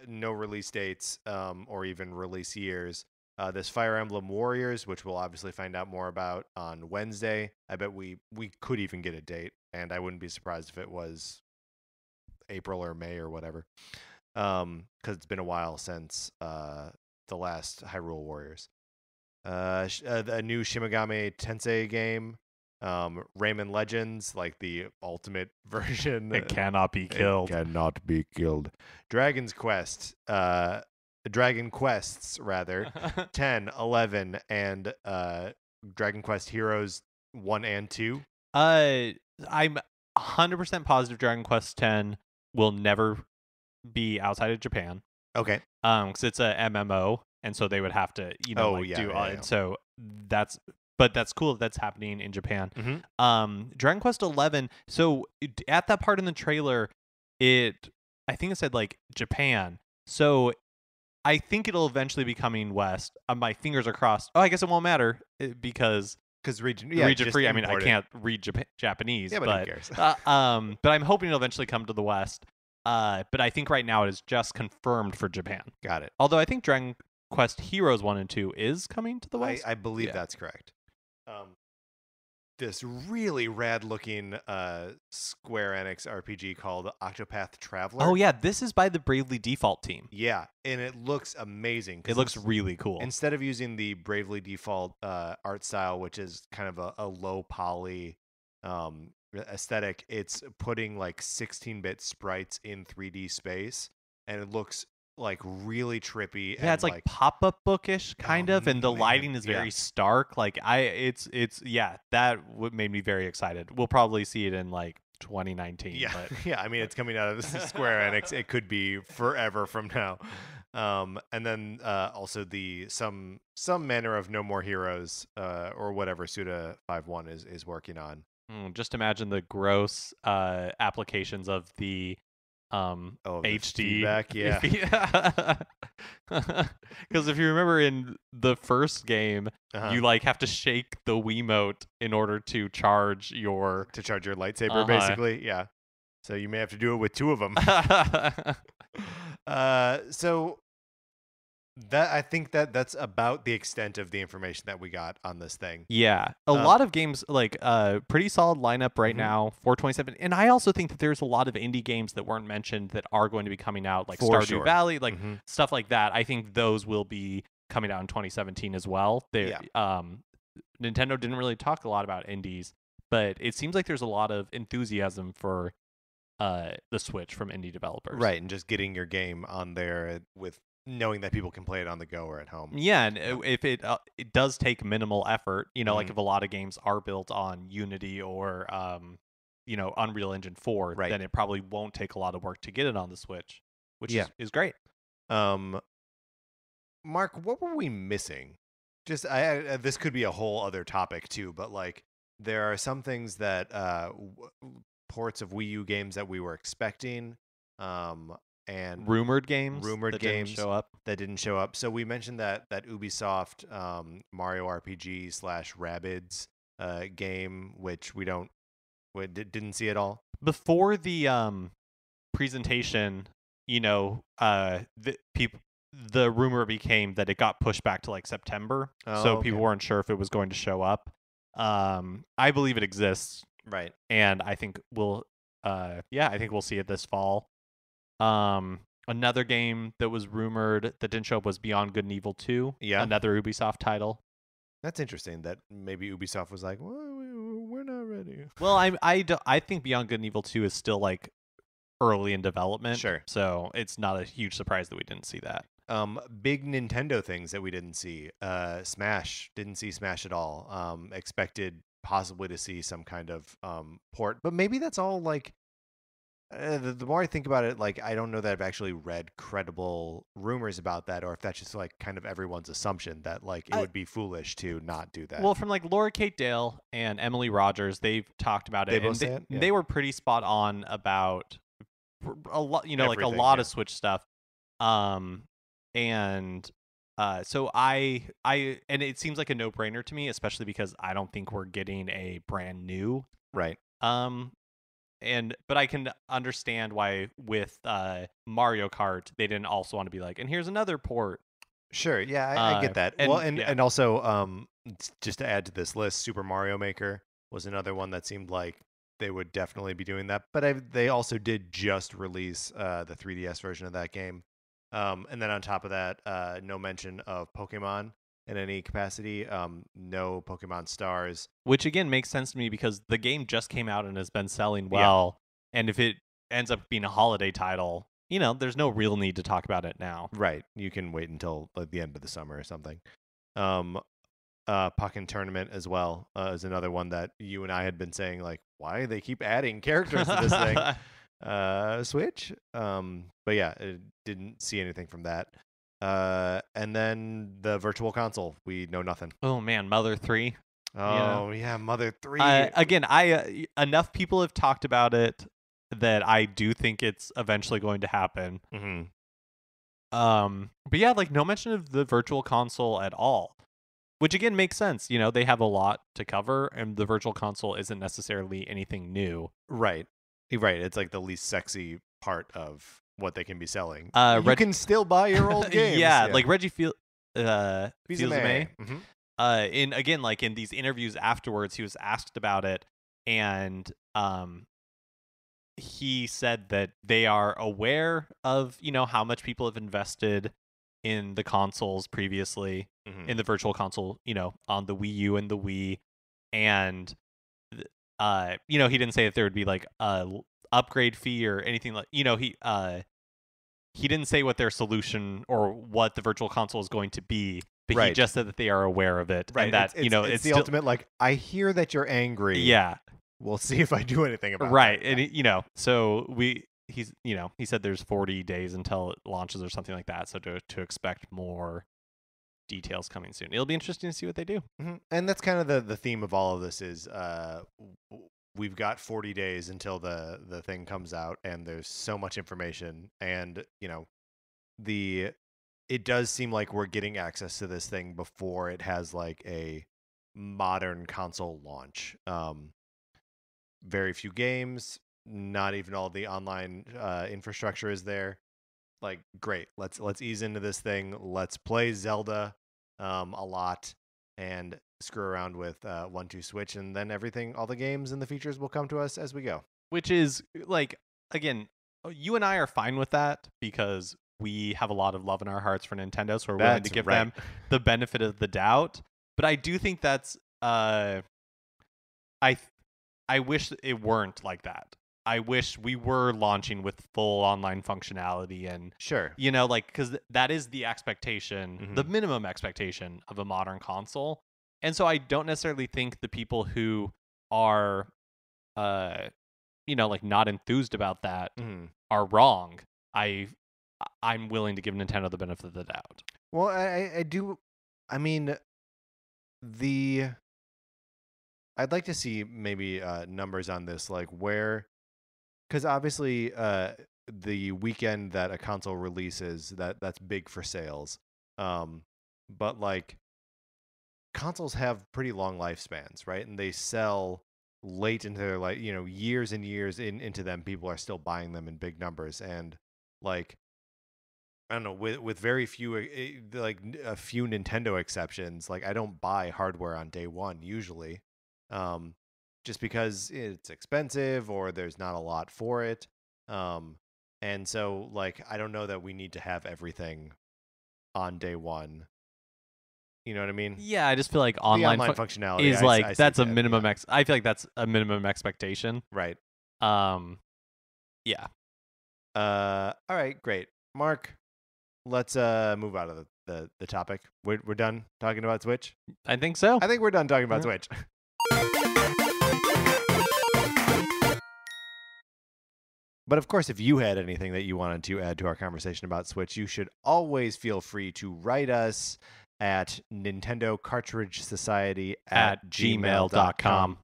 no release dates or even release years. This Fire Emblem Warriors, which we'll obviously find out more about on Wednesday. I bet we could even get a date, and I wouldn't be surprised if it was April or May or whatever, because it's been a while since the last Hyrule Warriors. A new Shimigami Tensei game, Rayman Legends, like the ultimate version. It cannot be killed. It cannot be killed. Dragon Quests rather, 10, 11, and Dragon Quest Heroes 1 and 2. I'm 100% positive Dragon Quest X will never be outside of Japan. Okay. Because it's a MMO, and so they would have to, do. Yeah. So that's cool that's happening in Japan. Mm-hmm. Dragon Quest 11. So at that part in the trailer, I think it said like Japan. So I think it'll eventually be coming west. My fingers are crossed. Oh, I guess it won't matter because region free. I mean, I can't read Japanese. Yeah, but who cares? But I'm hoping it'll eventually come to the west. But I think right now it is just confirmed for Japan. Got it. Although I think Dragon Quest Heroes 1 and 2 is coming to the west. I believe that's correct. This really rad-looking Square Enix RPG called Octopath Traveler. Oh yeah, this is by the Bravely Default team. Yeah, and it looks amazing. It looks really cool. Instead of using the Bravely Default art style, which is kind of a low poly aesthetic, it's putting like 16-bit sprites in 3D space, and it looks like really trippy. Yeah, it's like pop-up bookish kind of, and the lighting is very stark. Like that made me very excited. We'll probably see it in like 2019. Yeah, but. Yeah. I mean, it's coming out of Square Enix. It could be forever from now. And then also some manner of No More Heroes or whatever Suda 5.1 is working on. Just imagine the gross applications of the HD feedback, yeah. Because if you remember in the first game, you like have to shake the Wiimote in order to charge your lightsaber, basically. Yeah. So you may have to do it with two of them. So that I think that's about the extent of the information that we got on this thing. Yeah, a lot of games, like pretty solid lineup right now for 2027. And I also think that there's a lot of indie games that weren't mentioned that are going to be coming out, like Stardew Valley, like stuff like that. I think those will be coming out in 2017 as well. Nintendo didn't really talk a lot about indies, but it seems like there's a lot of enthusiasm for the Switch from indie developers. Right, and just getting your game on there with knowing that people can play it on the go or at home. Yeah, and if it does take minimal effort, like if a lot of games are built on Unity or Unreal Engine 4, then it probably won't take a lot of work to get it on the Switch, which is great. Mark, what were we missing? Just this could be a whole other topic too, but like there are some things that ports of Wii U games that we were expecting, and rumored games that didn't show up. So we mentioned that Ubisoft Mario RPG / Rabbids game, which we didn't see at all before the presentation. The rumor became that it got pushed back to like September, so people weren't sure if it was going to show up. I believe it exists, right? And I think we'll see it this fall. Another game that was rumored that didn't show up was Beyond Good and Evil 2. Yeah, another Ubisoft title. That's interesting. That maybe Ubisoft was like, well, we're not ready. Well, I think Beyond Good and Evil 2 is still like early in development. Sure. So it's not a huge surprise that we didn't see that. Big Nintendo things that we didn't see. Smash, didn't see Smash at all. Expected possibly to see some kind of port, but maybe that's all like. The more I think about it, like I don't know that I've actually read credible rumors about that, or if that's just like kind of everyone's assumption that like it would be foolish to not do that. Well, from like Laura Kate Dale and Emily Rogers, they've talked about it. They were pretty spot on about a lot, like a lot of Switch stuff. So I and it seems like a no-brainer to me, especially because I don't think we're getting a brand new but I can understand why with Mario Kart they didn't also want to be like, and here's another port. Sure, yeah, I get that. And Well, and yeah. and also, just to add to this list, Super Mario Maker was another one that seemed like they would definitely be doing that. But they also did just release the 3DS version of that game. And then on top of that, no mention of Pokemon in any capacity. No Pokemon Stars. Which again makes sense to me because the game just came out and has been selling Yeah. well. And if it ends up being a holiday title, there's no real need to talk about it now. Right. You can wait until like, the end of the summer or something. Pokken Tournament as well is another one that you and I had been saying, like, why do they keep adding characters to this thing? Switch. But yeah, it didn't see anything from that. And then the Virtual Console, we know nothing. Oh man, Mother 3. Oh yeah, Mother 3. Again, enough people have talked about it that I do think it's eventually going to happen. Mm-hmm. But yeah, like no mention of the Virtual Console at all, which again makes sense. They have a lot to cover, and the Virtual Console isn't necessarily anything new. Right. It's like the least sexy part of what they can be selling. You can still buy your old games. Yeah, like Reggie Fils-Aimé. Mm-hmm. In these interviews afterwards, he was asked about it, and he said that they are aware of how much people have invested in the consoles previously, Mm-hmm. in the Virtual Console, on the Wii U and the Wii, and he didn't say that there would be like a upgrade fee or anything like he didn't say what their solution or what the Virtual Console is going to be, but Right. he just said that they are aware of it, Right. and that it's it's the still, ultimate, like, I hear that you're angry. yeah, We'll see if I do anything about right, that. and so he said there's 40 days until it launches or something like that, so to expect more details coming soon. It'll be interesting to see what they do. Mm-hmm. And that's kind of the theme of all of this is we've got 40 days until the thing comes out, and there's so much information, and it does seem like we're getting access to this thing before it has like a modern console launch. Very few games, not even all the online infrastructure is there. Like, great, let's ease into this thing. Let's play Zelda a lot and screw around with 1-2 Switch, and then all the games and the features will come to us as we go. Which is like, again, you and I are fine with that because we have a lot of love in our hearts for Nintendo, so we're willing to give them the benefit of the doubt. But I do think that's I wish it weren't like that. I wish we were launching with full online functionality and Sure. because that is the expectation, the minimum expectation of a modern console. And so I don't necessarily think the people who are, not enthused about that are wrong. I'm willing to give Nintendo the benefit of the doubt. Well, I do. I mean, I'd like to see maybe numbers on this, like where, because obviously the weekend that a console releases, that's big for sales. But like consoles have pretty long lifespans, right? And they sell late into their years and years into them. People are still buying them in big numbers, and like I don't know, with very few like a few Nintendo exceptions, like I don't buy hardware on day one usually. Just because it's expensive or there's not a lot for it. And so like I don't know that we need to have everything on day one. You know what I mean? Yeah, I just feel like The online functionality is I see that's a that, minimum yeah. I feel like that's a minimum expectation. Right. Yeah. All right, great. Mark, let's move out of the topic. We're done talking about Switch? I think so. I think we're done talking about Switch. But of course, if you had anything that you wanted to add to our conversation about Switch, you should always feel free to write us at Nintendo Cartridge Society at gmail.com.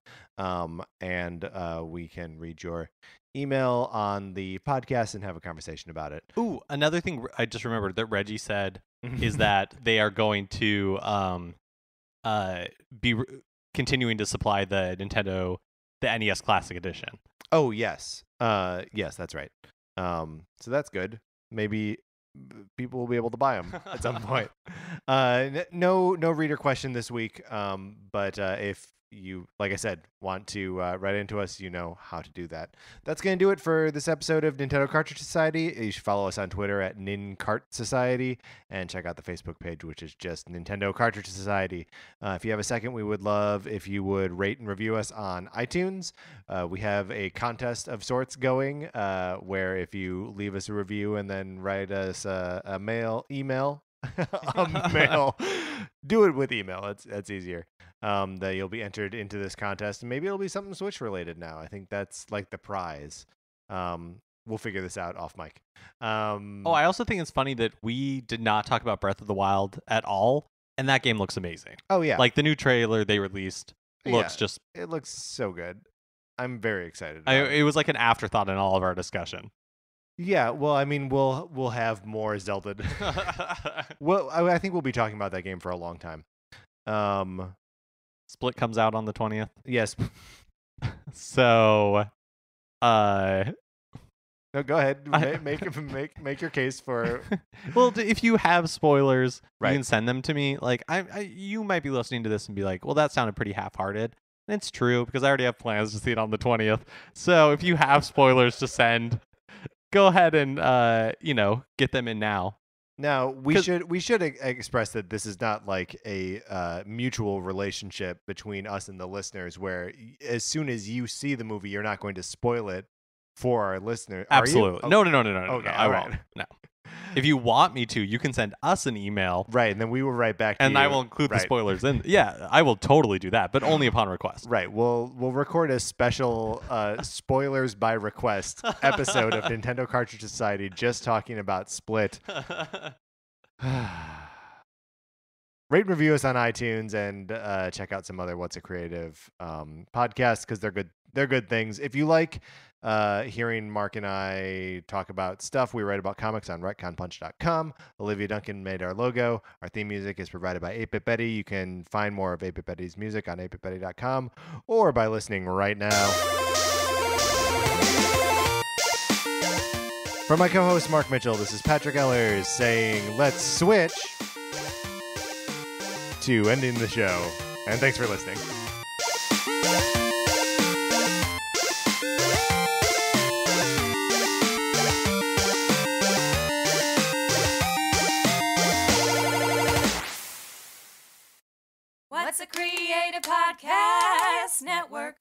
And we can read your email on the podcast and have a conversation about it. Ooh, another thing I just remembered that Reggie said is that they are going to be continuing to supply the NES Classic Edition. Oh, yes. Yes, that's right. So that's good. Maybe people will be able to buy them at some point. No reader question this week. But if you, like I said, want to write into us, you know how to do that. That's going to do it for this episode of Nintendo Cartridge Society. You should follow us on Twitter at NinCart Society and check out the Facebook page, which is just Nintendo Cartridge Society. If you have a second, we would love if you would rate and review us on iTunes. We have a contest of sorts going where if you leave us a review and then write us a email, do it with email. That's easier. That you'll be entered into this contest, and maybe it'll be something Switch related now. I think that's like the prize. We'll figure this out off mic. I also think it's funny that we did not talk about Breath of the Wild at all, and that game looks amazing. Oh yeah, like the new trailer they released looks it looks so good. I'm very excited. It was like an afterthought in all of our discussion. Yeah, well, I mean, we'll have more Zelda. Well, I think we'll be talking about that game for a long time. Split comes out on the 20th. Yes. So, no, go ahead. Make your case for. Well, if you have spoilers, right. You can send them to me. Like, you might be listening to this and be like, "Well, that sounded pretty half-hearted." And it's true because I already have plans to see it on the 20th. So, if you have spoilers to send, go ahead and get them in now. Now we should express that this is not like a mutual relationship between us and the listeners, where as soon as you see the movie, you're not going to spoil it for our listener. Absolutely. No. Okay, I won't. No. If you want me to, you can send us an email. Right, and then we will write back to and you. I will include the spoilers in. Yeah, I will totally do that, but only upon request. Right. We'll record a special spoilers by request episode of Nintendo Cartridge Society just talking about Split. Rate and review us on iTunes and check out some other What's a Creative podcasts because they're good things. If you like hearing Mark and I talk about stuff, we write about comics on retconpunch.com. Olivia Duncan made our logo. Our theme music is provided by 8-Bit Betty. You can find more of 8-Bit Betty's music on 8bitbetty.com or by listening right now. For my co-host Mark Mitchell, this is Patrick Ellers saying let's switch to ending the show. And thanks for listening. What's a Creative Podcast Network?